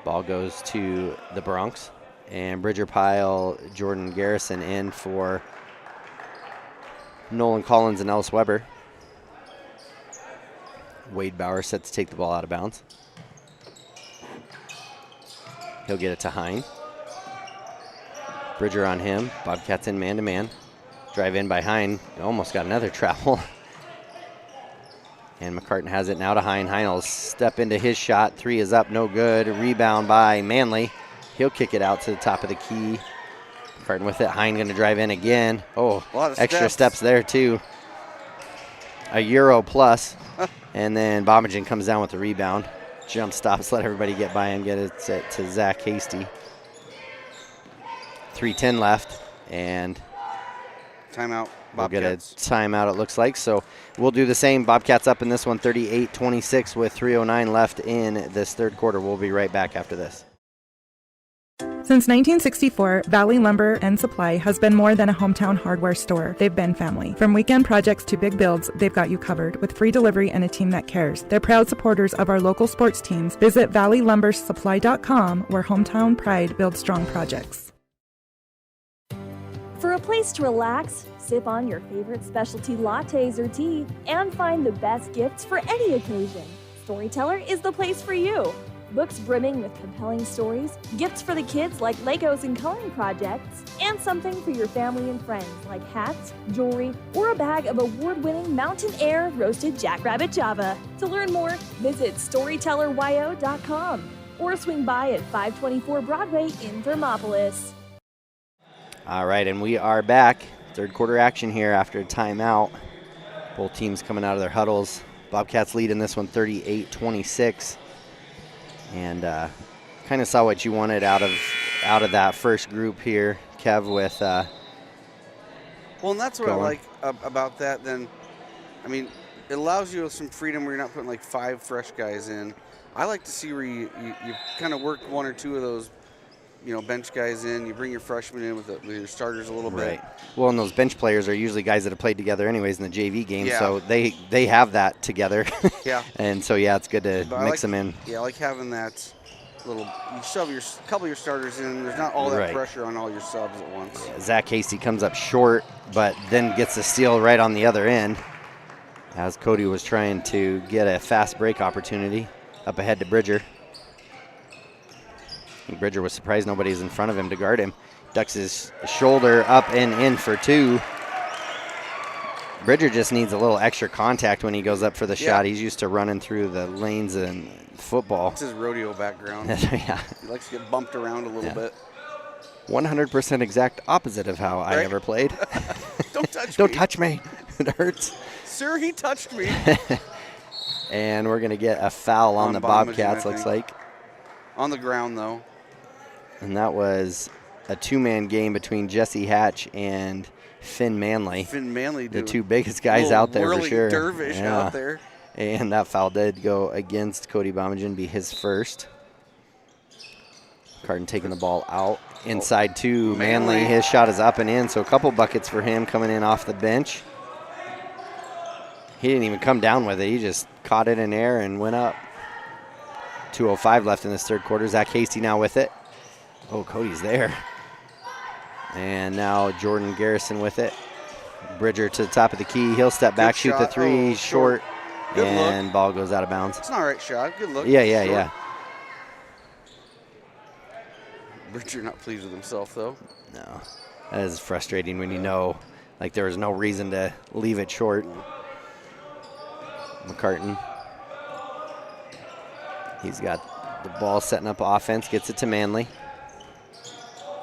Ball goes to the Bronx. And Bridger Pyle, Jordan Garrison in for Nolan Collins and Ellis Weber. Wade Bauer set to take the ball out of bounds. He'll get it to Hine. Bridger on him. Bobcats in man-to-man. Drive in by Hine. Almost got another travel. And McCartan has it now to Hine. Hine will step into his shot. 3 is up, no good. Rebound by Manley. He'll kick it out to the top of the key. McCartan with it. Hine going to drive in again. Oh, extra steps there too. A Euro plus. And then Bomagen comes down with the rebound. Jump stops, let everybody get by and get it set to Zach Hasty. 3:10 left, and timeout. We'll get a timeout, it looks like. So we'll do the same. Bobcats up in this one, 38-26 with 3:09 left in this third quarter. We'll be right back after this. Since 1964, Valley Lumber and Supply has been more than a hometown hardware store. They've been family. From weekend projects to big builds, they've got you covered with free delivery and a team that cares. They're proud supporters of our local sports teams. Visit valleylumbersupply.com, where hometown pride builds strong projects. For a place to relax, sip on your favorite specialty lattes or tea, and find the best gifts for any occasion, Storyteller is the place for you. Books brimming with compelling stories, gifts for the kids like Legos and coloring projects, and something for your family and friends like hats, jewelry, or a bag of award-winning Mountain Air roasted Jackrabbit Java. To learn more, visit StorytellerYO.com or swing by at 524 Broadway in Thermopolis. All right, and we are back. Third quarter action here after a timeout. Both teams coming out of their huddles. Bobcats lead in this one 38-26. And kind of saw what you wanted out of that first group here, Kev, with well, and that's what I like about that. Then, I mean, it allows you some freedom where you're not putting like 5 fresh guys in. I like to see where you kind of work 1 or 2 of those, bench guys in. You bring your freshmen in with your starters a little bit. Well, and those bench players are usually guys that have played together anyways in the JV game, so they have that together. Yeah. And so, it's good to mix them in. Yeah, I like having that little, you shove a couple of your starters in. There's not all that pressure on all your subs at once. Yeah, Zach Hasty comes up short, but then gets the steal right on the other end as Cody was trying to get a fast break opportunity up ahead to Bridger. Bridger was surprised nobody's in front of him to guard him. Ducks his shoulder up and in for 2. Bridger just needs a little extra contact when he goes up for the shot. He's used to running through the lanes in football. It's his rodeo background. Yeah. He likes to get bumped around a little bit. 100% exact opposite of how I ever played. Don't touch Don't me. touch me. It hurts. Sir, he touched me. And we're going to get a foul on the Bobcats, looks like. On the ground, though. And that was a two-man game between Jesse Hatch and Finn Manley. Finn Manley, the two biggest guys out there for sure. Dervish out there. And that foul did go against Cody Bomagen, be his first. Carton taking the ball out. Inside to Manley. His shot is up and in, so a couple buckets for him coming in off the bench. He didn't even come down with it. He just caught it in air and went up. 2:05 left in this third quarter. Zach Hasty now with it. Oh, Cody's there. And now Jordan Garrison with it. Bridger to the top of the key. He'll step back, shoot the three, short, and ball goes out of bounds. It's an all right shot. Good look. Yeah. Bridger not pleased with himself, though. No. That is frustrating when you know, like, there was no reason to leave it short. McCartan. He's got the ball setting up offense, gets it to Manley.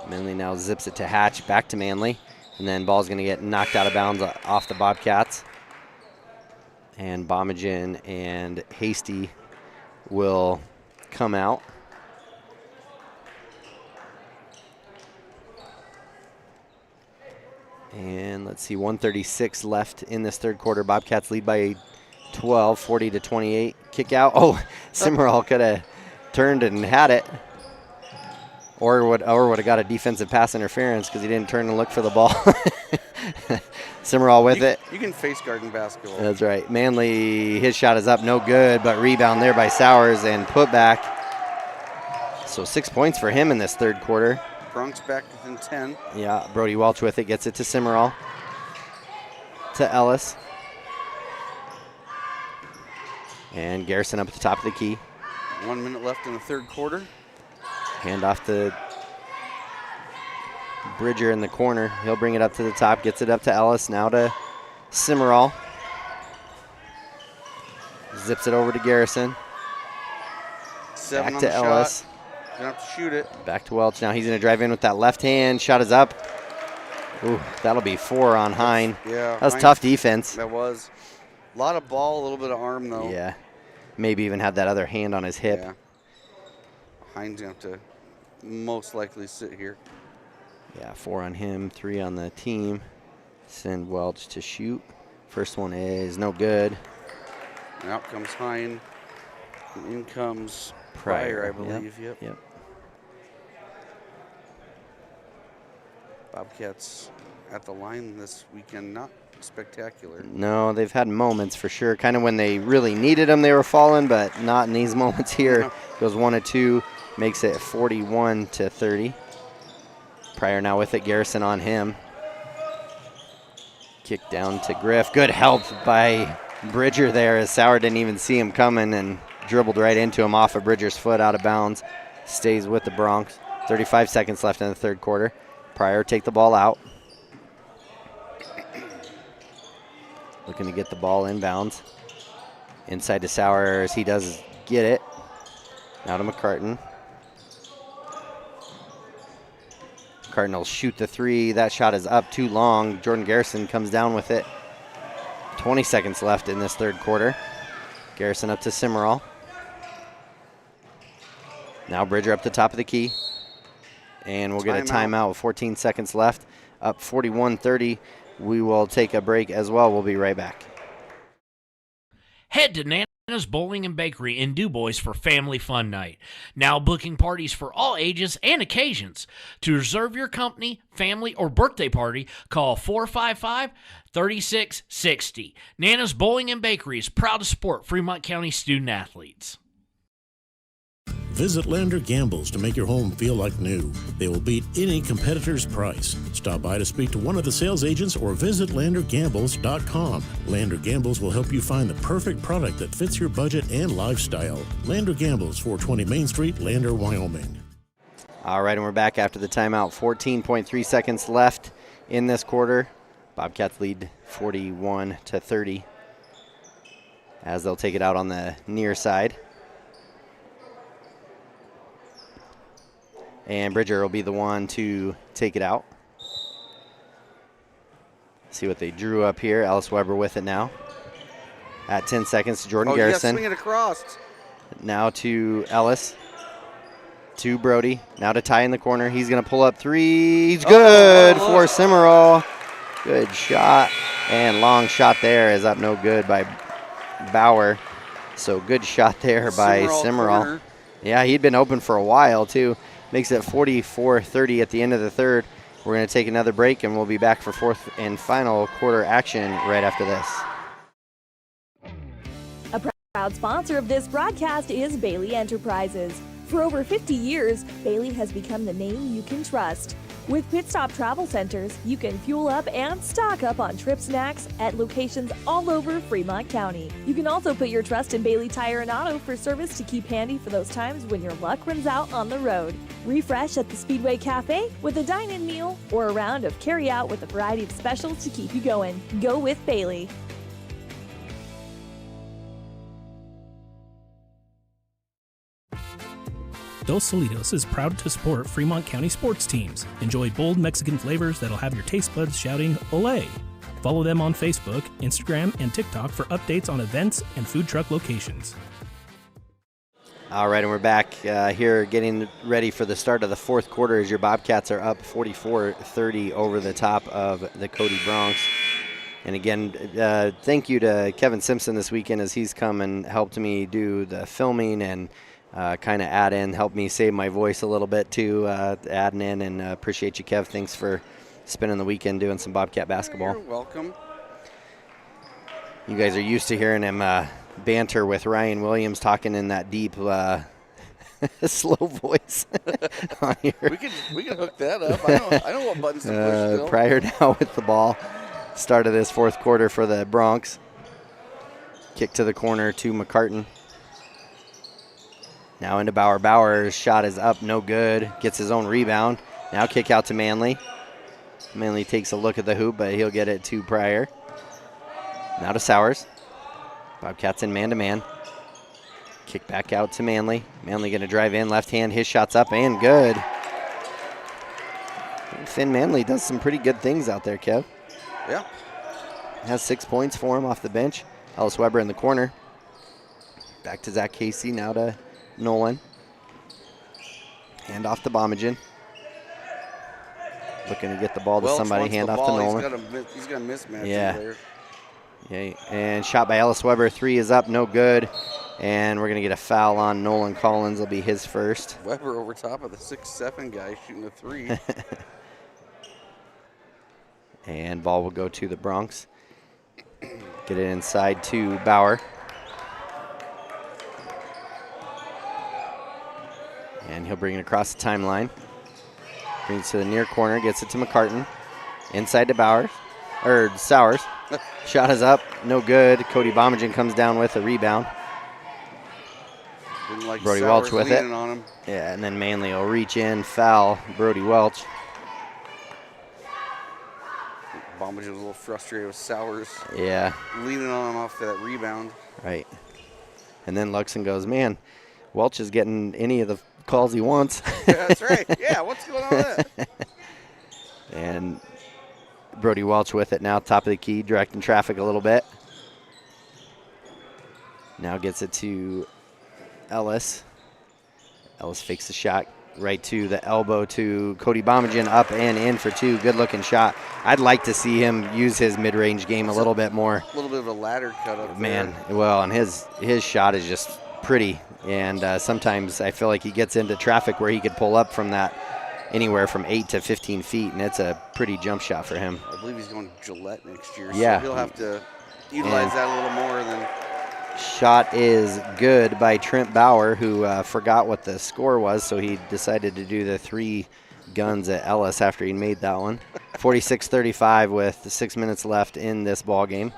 Manley now zips it to Hatch, back to Manley. And then ball's going to get knocked out of bounds off the Bobcats. And Bomagen and Hasty will come out. And let's see, 1:36 left in this third quarter. Bobcats lead by 12, 40-28. Kick out. Oh, Simmerall could have turned and had it. Or would have got a defensive pass interference because he didn't turn and look for the ball. Simmerall with it. You can face guard in basketball. That's right. Manley, his shot is up, no good, but rebound there by Sowers and put back. So 6 points for him in this third quarter. Bronx back within 10. Yeah, Brody Welch with it, gets it to Simmerall. To Ellis. And Garrison up at the top of the key. 1 minute left in the third quarter. Hand off to Bridger in the corner. He'll bring it up to the top, gets it up to Ellis, now to Simmerall. Zips it over to Garrison. Back to Ellis. Shot. Gonna have to shoot it. Back to Welch. Now he's going to drive in with that left hand. Shot is up. Ooh, that'll be 4 on Hine. Yeah. That was tough defense. That was. A lot of ball, a little bit of arm, though. Yeah. Maybe even had that other hand on his hip. Yeah. Hine's going to have to most likely sit here. Yeah, 4 on him, 3 on the team. Send Welch to shoot. First one is no good. And out comes Hine. And in comes Pryor, I believe. Yep. Bobcats at the line this weekend, not spectacular. No, they've had moments for sure. Kind of when they really needed them, they were falling, but not in these moments here. Goes 1 of 2, makes it 41-30. Pryor now with it, Garrison on him. Kick down to Griff. Good help by Bridger there as Sauer didn't even see him coming and dribbled right into him off of Bridger's foot, out of bounds. Stays with the Bronx. 35 seconds left in the third quarter. Pryor take the ball out. Looking to get the ball inbounds. Inside to Sauer as he does get it. Now to McCartan. McCartan will shoot the 3. That shot is up too long. Jordan Garrison comes down with it. 20 seconds left in this third quarter. Garrison up to Simmerall. Now Bridger up the top of the key. And we'll get a timeout with 14 seconds left. Up 41-30. We will take a break as well. We'll be right back. Head to Nana's Bowling and Bakery in DuBois for Family Fun Night. Now booking parties for all ages and occasions. To reserve your company, family, or birthday party, call 455-3660. Nana's Bowling and Bakery is proud to support Fremont County student athletes. Visit Lander Gambles to make your home feel like new. They will beat any competitor's price. Stop by to speak to one of the sales agents or visit LanderGambles.com. Lander Gambles will help you find the perfect product that fits your budget and lifestyle. Lander Gambles, 420 Main Street, Lander, Wyoming. All right, and we're back after the timeout. 14.3 seconds left in this quarter. Bobcats lead 41-30 as they'll take it out on the near side. And Bridger will be the one to take it out. See See what they drew up here. Ellis Weber with it now. At 10 seconds to Jordan Garrison. Swing it across. Now to Ellis. To Brody. Now to Ty in the corner. He's going to pull up three. He's good for Cimarron. Good shot. And long shot there is up no good by Bauer. So good shot there by Cimarron. Yeah, he'd been open for a while too. Makes it 44-30 at the end of the third. We're going to take another break, and we'll be back for fourth and final quarter action right after this. A proud sponsor of this broadcast is Bailey Enterprises. For over 50 years, Bailey has become the name you can trust. With Pit Stop Travel Centers, you can fuel up and stock up on trip snacks at locations all over Fremont County. You can also put your trust in Bailey Tire and Auto for service to keep handy for those times when your luck runs out on the road. Refresh at the Speedway Cafe with a dine-in meal or a round of carry-out with a variety of specials to keep you going. Go with Bailey. Dos Solitos is proud to support Fremont County sports teams. Enjoy bold Mexican flavors that'll have your taste buds shouting, "Olé!" Follow them on Facebook, Instagram, and TikTok for updates on events and food truck locations. All right, and we're back here getting ready for the start of the fourth quarter as your Bobcats are up 44-30 over the top of the Cody Broncs. And again, thank you to Kevin Simpson this weekend as he's come and helped me do the filming and kind of add in, help me save my voice a little bit too, adding in, and appreciate you, Kev. Thanks for spending the weekend doing some Bobcat basketball. You're welcome. You guys are used to hearing him banter with Ryan Williams talking in that deep, slow voice. On here. We can hook that up. I know what buttons to push still. Pryor now with the ball. Start of this fourth quarter for the Broncs. Kick to the corner to McCartan. Now into Bauer. Bauer's shot is up, no good. Gets his own rebound. Now kick out to Manley. Manley takes a look at the hoop, but he'll get it to Pryor. Now to Sowers. Bobcats in man-to-man. Kick back out to Manley. Manley going to drive in, left hand. His shot's up and good. Finn Manley does some pretty good things out there, Kev. Yeah. Has 6 points for him off the bench. Ellis Weber in the corner. Back to Zach Casey, now to Nolan. Hand off to Bomagen. Looking to get the ball to somebody. Hand off to Nolan. He's got a mismatch there. Yeah, and shot by Ellis Weber. Three is up, no good. And we're going to get a foul on Nolan Collins. Will be his first. Weber over top of the 6'7" guy shooting a three. And ball will go to the Broncs. Get it inside to Bauer. And he'll bring it across the timeline. Brings it to the near corner, gets it to McCartan. Inside to Sowers. Shot is up, no good. Cody Bomagen comes down with a rebound. Didn't like Brody Sowers Welch with it. on him. Yeah, and then Manley will reach in, foul Brody Welch. Bomagen was a little frustrated with Sowers. Yeah. Leaning on him off that rebound. Right. And then Luxon goes, man, Welch is getting any of the calls he wants. Yeah, that's right. Yeah, what's going on with that? And Brody Welch with it now, top of the key, directing traffic a little bit. Now gets it to Ellis. Ellis fakes the shot right to the elbow to Cody Bomagen, up and in for two. Good looking shot. I'd like to see him use his mid-range game a little bit more. A little bit of a ladder cut up Man, well, and his shot is just pretty. And sometimes I feel like he gets into traffic where he could pull up from that anywhere from 8 to 15 feet, and it's a pretty jump shot for him. I believe he's going to Gillette next year, yeah. So he'll have to utilize that a little more than. Shot is good by Trent Bauer, who forgot what the score was, so he decided to do the three guns at Ellis after he made that one. 46-35 with 6 minutes left in this ball game.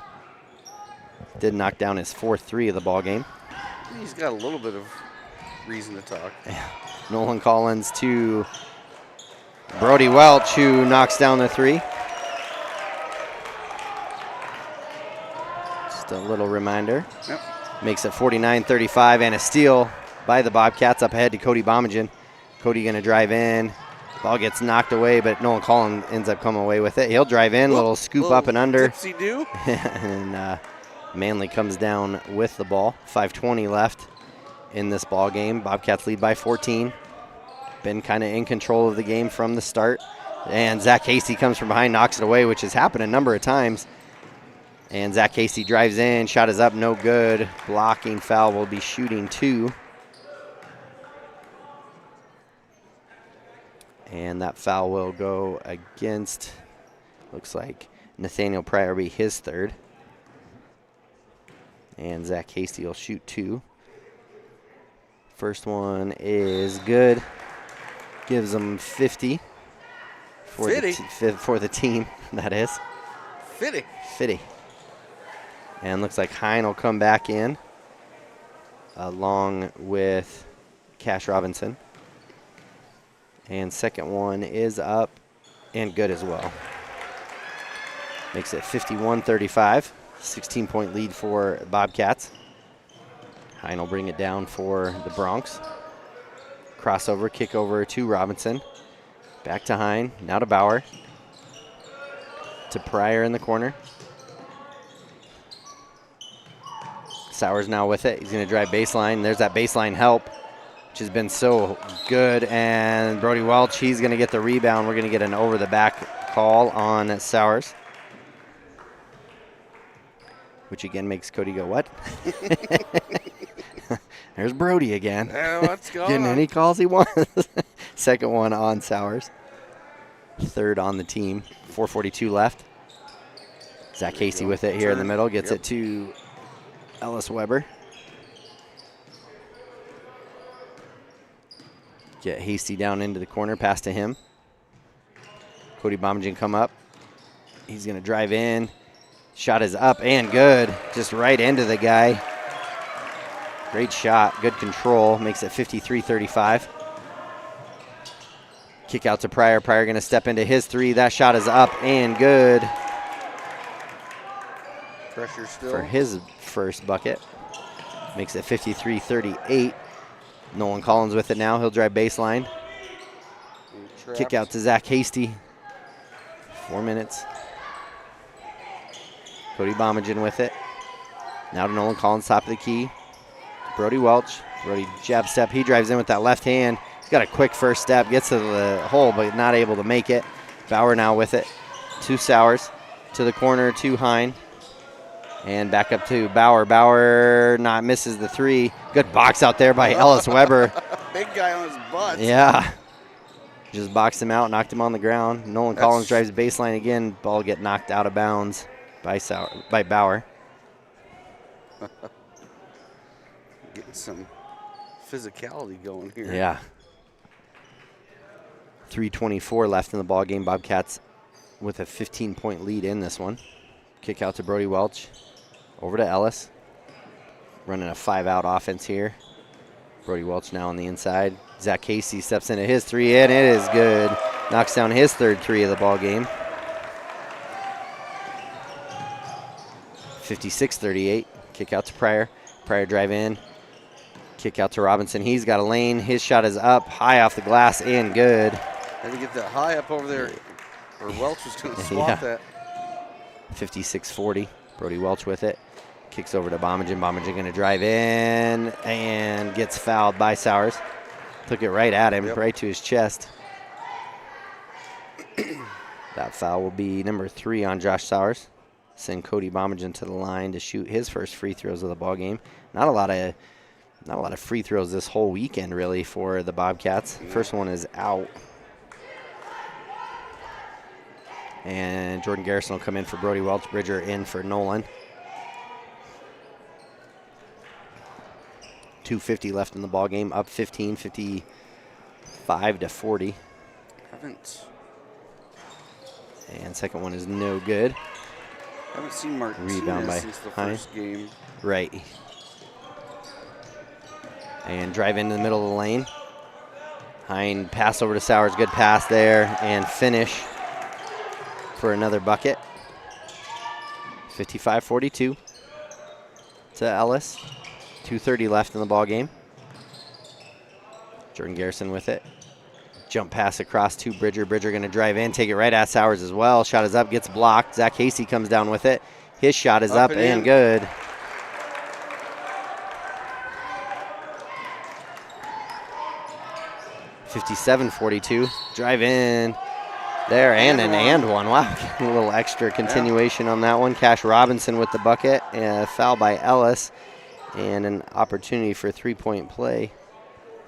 Did knock down his fourth three of the ball game. He's got a little bit of reason to talk. Nolan Collins to Brody Welch, who knocks down the three. Just a little reminder. Yep. Makes it 49-35, and a steal by the Bobcats up ahead to Cody Bomagen. Cody going to drive in, Ball gets knocked away, but Nolan Collins ends up coming away with it. He'll drive in, little scoop up and under. Tipsy-do. And Manley comes down with the ball. 5:20 left in this ball game. Bobcats lead by 14. Been kind of in control of the game from the start. And Zach Casey comes from behind, knocks it away, which has happened a number of times. And Zach Casey drives in, shot is up, no good. Blocking foul, will be shooting 2. And that foul will go against, looks like Nathaniel Pryor will be his 3rd. And Zach Casey will shoot 2. First one is good. Gives them 50 for the team, that is. 50. And looks like Hine will come back in along with Cash Robinson. And second one is up and good as well. Makes it 51-35. 16-point lead for Bobcats. Hine will bring it down for the Bronx. Crossover, kick over to Robinson. Back to Hine, now to Bauer. To Pryor in the corner. Sowers now with it. He's going to drive baseline. There's that baseline help, which has been so good. And Brody Welch, he's going to get the rebound. We're going to get an over-the-back call on Sowers, which again makes Cody go, what? There's Brody again. What's going Getting on? any calls he wants. Second one on Sowers. 3rd on the team. 4:42 left. Zach Casey with it here in the middle. Gets it to Ellis Weber. Get Hasty down into the corner. Pass to him. Cody Bomingen come up. He's going to drive in. Shot is up and good. Just right into the guy. Great shot. Good control. Makes it 53-35. Kick out to Pryor. Pryor going to step into his 3. That shot is up and good. Pressure still. For his first bucket. Makes it 53-38. Nolan Collins with it now. He'll drive baseline. Kick out to Zach Hasty. 4 minutes. Cody Bomingen with it. Now to Nolan Collins, top of the key. Brody Welch. Brody jab step. He drives in with that left hand. He's got a quick first step. Gets to the hole, but not able to make it. Bauer now with it. To Sowers. To the corner to Hine. And back up to Bauer. Bauer misses the 3. Good box out there by Ellis Weber. Big guy on his butt. Yeah. Just boxed him out, knocked him on the ground. Nolan Collins drives baseline again. Ball get knocked out of bounds by Bauer. Getting some physicality going here. Yeah. 3:24 left in the ball game. Bobcats with a 15-point lead in this one. Kick out to Brody Welch. Over to Ellis. Running a 5-out offense here. Brody Welch now on the inside. Zach Casey steps into his 3, and it is good. Knocks down his 3rd 3 of the ball game. 56-38. Kick out to Pryor. Pryor drive in. Kick out to Robinson. He's got a lane. His shot is up, high off the glass, and good. Had to get that high up over there, or Welch was going to swat that. 56-40. Brody Welch with it. Kicks over to Bomingen. Bomingen going to drive in and gets fouled by Sowers. Took it right at him, right to his chest. That foul will be number 3 on Josh Sowers. Send Cody Bomingen to the line to shoot his first free throws of the ball game. Not a lot of free throws this whole weekend, really, for the Bobcats. First one is out. And Jordan Garrison will come in for Brody Welch. Bridger in for Nolan. 2:50 left in the ball game. Up 15, 55-40. And second one is no good. Haven't seen Martinez Rebound by since the Hine. first game. Right. And drive into the middle of the lane. Hine pass over to Sowers. Good pass there. And finish for another bucket. 55-42 to Ellis. 2:30 left in the ball game. Jordan Garrison with it. Jump pass across to Bridger. Bridger going to drive in, take it right at Sowers as well. Shot is up, gets blocked. Zach Hasty comes down with it. His shot is up and good. .57-42. Drive in there and an and one. Wow, a little extra continuation on that one. Cash Robinson with the bucket. Foul by Ellis and an opportunity for 3-point play.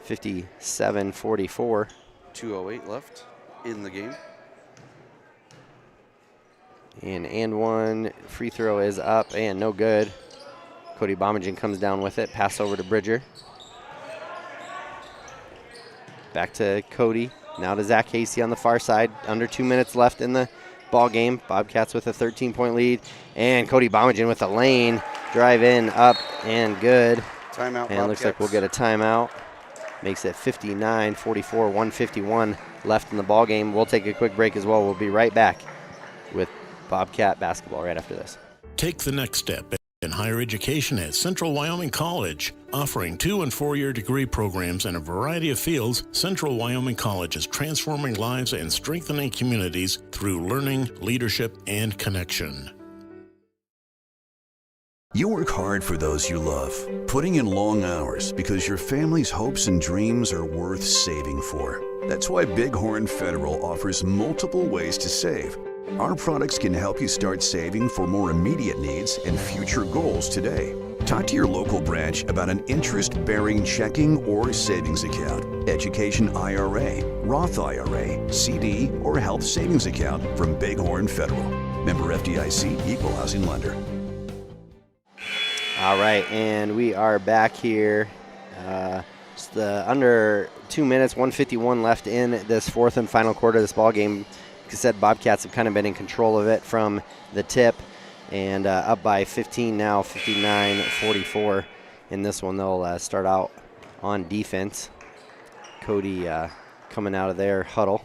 57-44. 2:08 left in the game. And one free throw is up and no good. Cody Bomagen comes down with it. Pass over to Bridger. Back to Cody. Now to Zach Hasty on the far side. Under 2 minutes left in the ball game. Bobcats with a 13-point lead. And Cody Bomagen with a lane. Drive in, up, and good. Timeout, and it looks like we'll get a timeout. Makes it 59-44, 151 left in the ball game. We'll take a quick break as well. We'll be right back with Bobcat basketball right after this. Take the next step in higher education at Central Wyoming College. Offering 2- and 4-year degree programs in a variety of fields, Central Wyoming College is transforming lives and strengthening communities through learning, leadership, and connection. You work hard for those you love, putting in long hours because your family's hopes and dreams are worth saving for. That's why Big Horn Federal offers multiple ways to save. Our products can help you start saving for more immediate needs and future goals today. Talk to your local branch about an interest-bearing checking or savings account, education IRA, Roth IRA, CD, or health savings account from Big Horn Federal. Member FDIC, Equal Housing Lender. All right, and we are back here. Just under 2 minutes, 1:51 left in this fourth and final quarter of this ball game. Like I said, Bobcats have kind of been in control of it from the tip, and up by 15 now, 59-44 in this one. They'll start out on defense. Cody coming out of their huddle.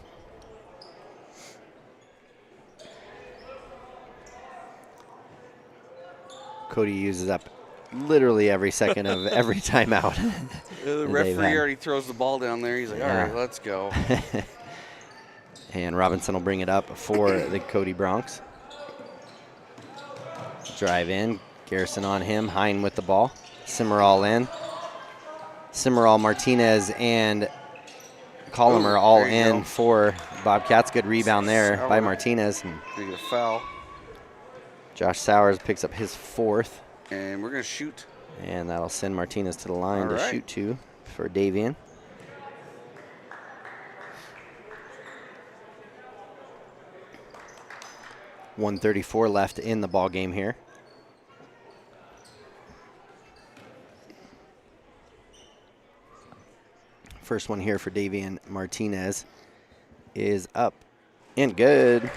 Cody uses up literally every second of every timeout. The referee already throws the ball down there. He's like, all right, let's go. And Robinson will bring it up for the Cody Broncs. Drive in. Garrison on him. Hine with the ball. Simmerall in. Simmerall, Martinez, and Colomer all in for Bobcats. Good rebound there by Martinez. They get a foul. Josh Sowers picks up his fourth. And we're going to shoot. And that'll send Martinez to the line to shoot two for Davian. .134 left in the ball game here. First one here for Davian Martinez is up and good.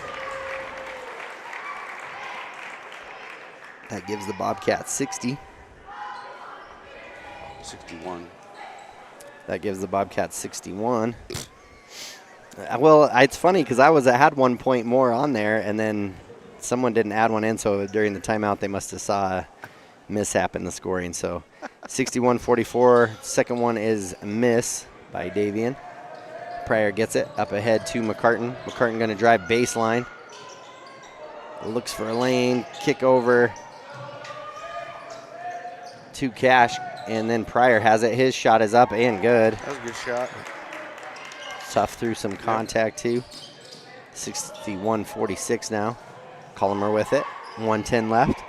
That gives the Bobcats 60. 61. That gives the Bobcats 61. Well, it's funny because I had 1 point more on there, and then someone didn't add one in, so during the timeout they must have saw a mishap in the scoring. So 61-44. Second one is a miss by Davian. Pryor gets it up ahead to McCartan. McCartan going to drive baseline. Looks for a lane, kick over to Cash, and then Pryor has it. His shot is up and good. That was a good shot. Tough through some contact too. 61-46 now. Colomer with it. 1:10 left.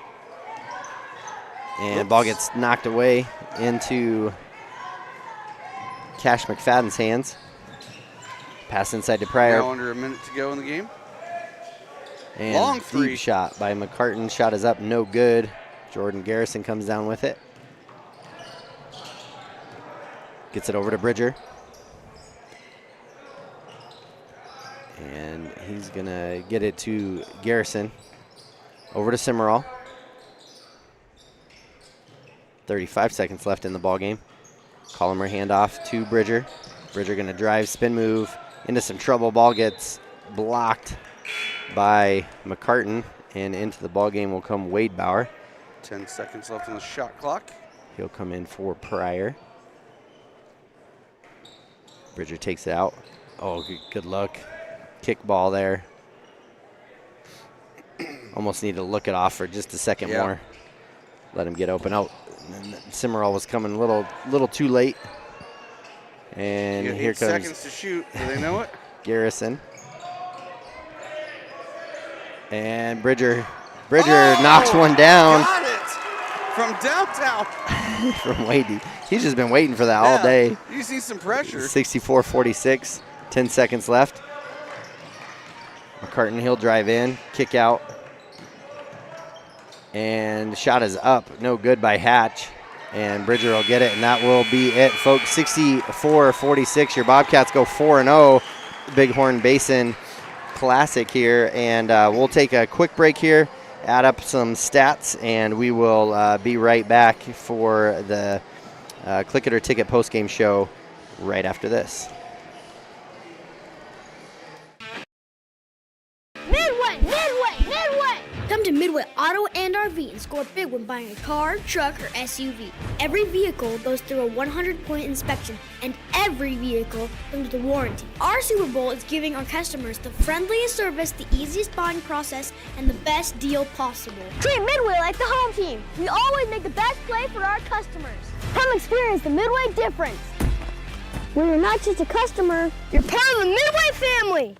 And ball gets knocked away into Cash McFadden's hands. Pass inside to Pryor. Now under a minute to go in the game. And long three. Deep shot by McCartan. Shot is up, no good. Jordan Garrison comes down with it. Gets it over to Bridger. And he's going to get it to Garrison. Over to Simmerall. 35 seconds left in the ball game. Colomer handoff to Bridger. Bridger going to drive, spin move into some trouble. Ball gets blocked by McCartan, and into the ball game will come Wade Bauer. 10 seconds left on the shot clock. He'll come in for Pryor. Bridger takes it out. Oh, good look. Kick ball there. Almost need to look it off for just a second more. Let him get open. Oh, Cimarron was coming a little too late. And here comes 8 seconds to shoot. Do they know it? Garrison. And Bridger knocks one down. Got it! From downtown. From Wade. He's just been waiting for that all day. You see some pressure. 64-46, 10 seconds left. McCartan, he'll drive in, kick out. And the shot is up, no good by Hatch. And Bridger will get it, and that will be it, folks. 64-46, your Bobcats go 4-0. Big Horn Basin Classic here, and we'll take a quick break here, add up some stats, and we will be right back for the Click It or Ticket postgame show right after this. Come to Midway Auto and RV and score big when buying a car, truck, or SUV. Every vehicle goes through a 100-point inspection, and every vehicle comes with a warranty. Our Super Bowl is giving our customers the friendliest service, the easiest buying process, and the best deal possible. Treat Midway like the home team. We always make the best play for our customers. Come experience the Midway difference, where you're not just a customer, you're part of the Midway family.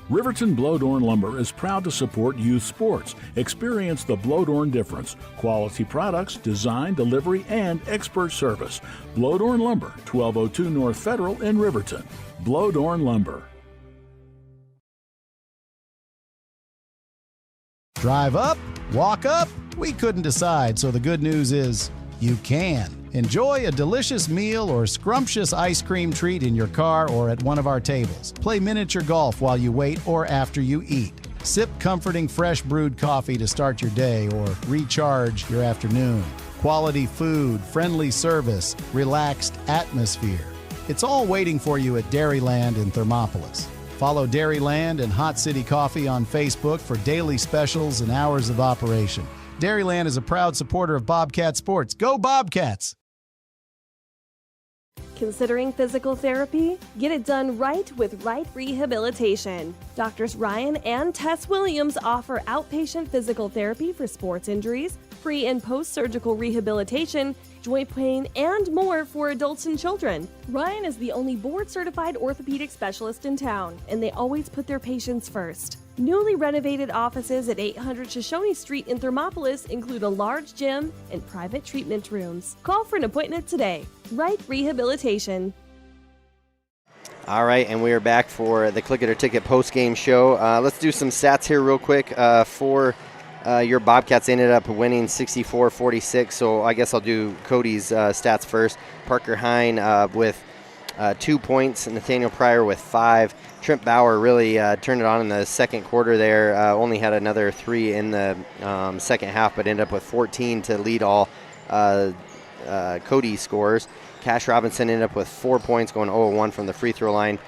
Riverton Blowdorn Lumber is proud to support youth sports. Experience the Blowdorn difference. Quality products, design, delivery, and expert service. Blowdorn Lumber, 1202 North Federal in Riverton. Blowdorn Lumber. Drive up, walk up, we couldn't decide, so the good news is you can. Enjoy a delicious meal or scrumptious ice cream treat in your car or at one of our tables. Play miniature golf while you wait or after you eat. Sip comforting fresh brewed coffee to start your day or recharge your afternoon. Quality food, friendly service, relaxed atmosphere. It's all waiting for you at Dairyland in Thermopolis. Follow Dairyland and Hot City Coffee on Facebook for daily specials and hours of operation. Dairyland is a proud supporter of Bobcat sports. Go Bobcats! Considering physical therapy? Get it done right with Right Rehabilitation. Doctors Ryan and Tess Williams offer outpatient physical therapy for sports injuries, pre- and post-surgical rehabilitation, joint pain, and more for adults and children. Ryan is the only board-certified orthopedic specialist in town, and they always put their patients first. Newly renovated offices at 800 Shoshone Street in Thermopolis include a large gym and private treatment rooms. Call for an appointment today. Right Rehabilitation. All right, and we are back for the Click It or Ticket post-game show. Let's do some stats here real quick. For your Bobcats ended up winning 64-46, so I guess I'll do Cody's stats first. Parker Hine with 2 points, Nathaniel Pryor with 5. Trent Bauer really turned it on in the second quarter there. Only had another 3 in the second half, but ended up with 14 to lead all Cody scores. Cash Robinson ended up with 4 points, going 0-1 from the free throw line.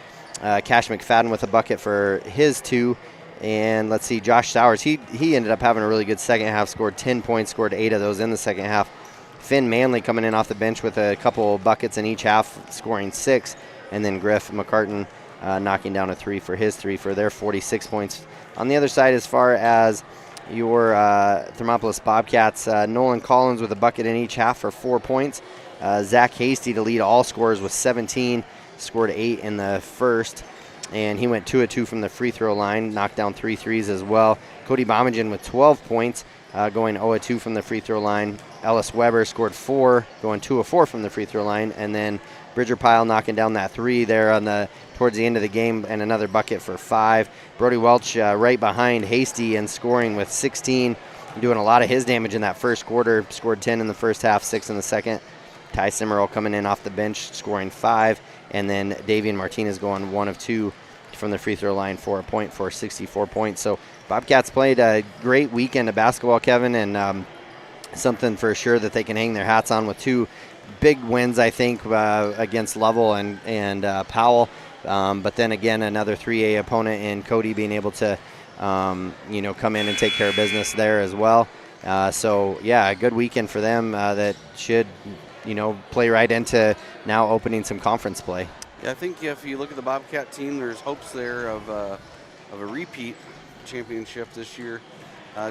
Cash McFadden with a bucket for his 2. And let's see, Josh Sowers, he ended up having a really good second half, scored 10 points, scored 8 of those in the second half. Finn Manley coming in off the bench with a couple buckets in each half, scoring 6. And then Griff McCartan knocking down a 3 for his 3 for their 46 points. On the other side, as far as your Thermopolis Bobcats, Nolan Collins with a bucket in each half for 4 points. Zach Hasty to lead all scorers with 17, scored 8 in the first. And he went 2 of 2 from the free throw line, knocked down 3 threes as well. Cody Bomagen with 12 points, going 0 of 2 from the free throw line. Ellis Weber scored 4, going 2 of 4 from the free throw line. And then Bridger Pyle knocking down that 3 there towards the end of the game, and another bucket for 5. Brody Welch right behind Hasty and scoring with 16, doing a lot of his damage in that first quarter. Scored 10 in the first half, 6 in the second. Ty Cimarron coming in off the bench, scoring 5. And then Davian Martinez going 1 of 2 from the free throw line for a point for 64 points. So Bobcats played a great weekend of basketball, Kevin, and something for sure that they can hang their hats on with 2 big wins, I think, against Lovell and Powell. But then again, another 3A opponent in Cody being able to, come in and take care of business there as well. So, yeah, a good weekend for them that should, play right into now opening some conference play. Yeah, I think if you look at the Bobcat team, there's hopes there of a repeat championship this year.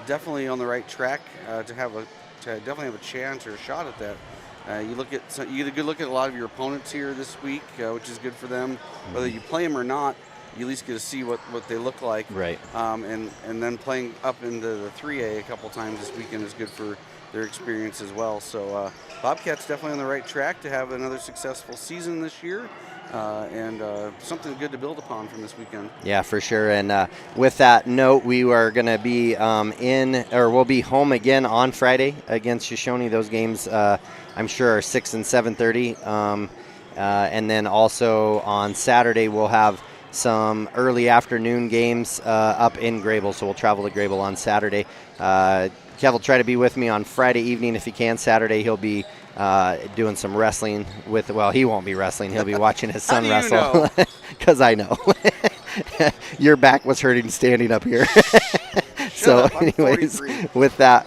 Definitely on the right track to definitely have a chance or a shot at that. You get a good look at a lot of your opponents here this week, which is good for them. Whether you play them or not, you at least get to see what they look like. Right. And then playing up into the 3A a couple times this weekend is good for their experience as well. So Bobcats definitely on the right track to have another successful season this year. And something good to build upon from this weekend. Yeah, for sure. And with that note, we are going to be we'll be home again on Friday against Shoshone. Those games, I'm sure, are 6 and 7:30. And then also on Saturday, we'll have some early afternoon games up in Grable. So we'll travel to Grable on Saturday. Kev will try to be with me on Friday evening if he can. Saturday, he'll be doing some wrestling he won't be wrestling. He'll be watching his son wrestle. Because I know. Your back was hurting standing up here. So anyways, with that,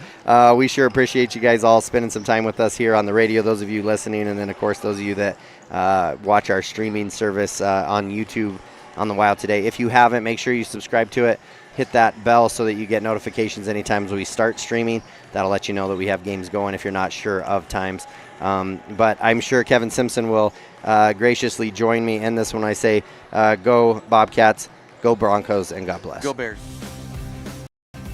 we sure appreciate you guys all spending some time with us here on the radio, those of you listening, and then, of course, those of you that watch our streaming service on YouTube on the Wild Today. If you haven't, make sure you subscribe to it. Hit that bell so that you get notifications anytime we start streaming. That'll let you know that we have games going if you're not sure of times. But I'm sure Kevin Simpson will graciously join me in this when I say, go Bobcats, go Broncos, and God bless. Go Bears.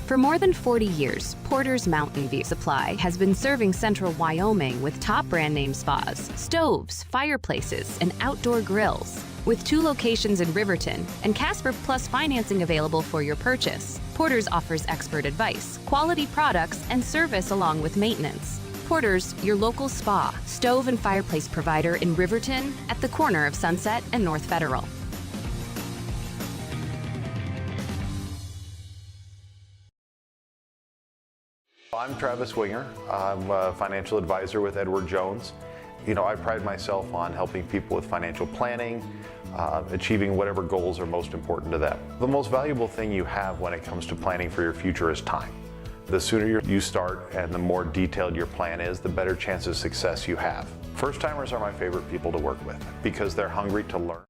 For more than 40 years, Porter's Mountain View Supply has been serving central Wyoming with top brand name spas, stoves, fireplaces, and outdoor grills. With 2 locations in Riverton and Casper Plus financing available for your purchase, Porter's offers expert advice, quality products, and service along with maintenance. Porter's, your local spa, stove, and fireplace provider in Riverton at the corner of Sunset and North Federal. I'm Travis Winger. I'm a financial advisor with Edward Jones. I pride myself on helping people with financial planning, achieving whatever goals are most important to them. The most valuable thing you have when it comes to planning for your future is time. The sooner you start and the more detailed your plan is, the better chance of success you have. First-timers are my favorite people to work with because they're hungry to learn.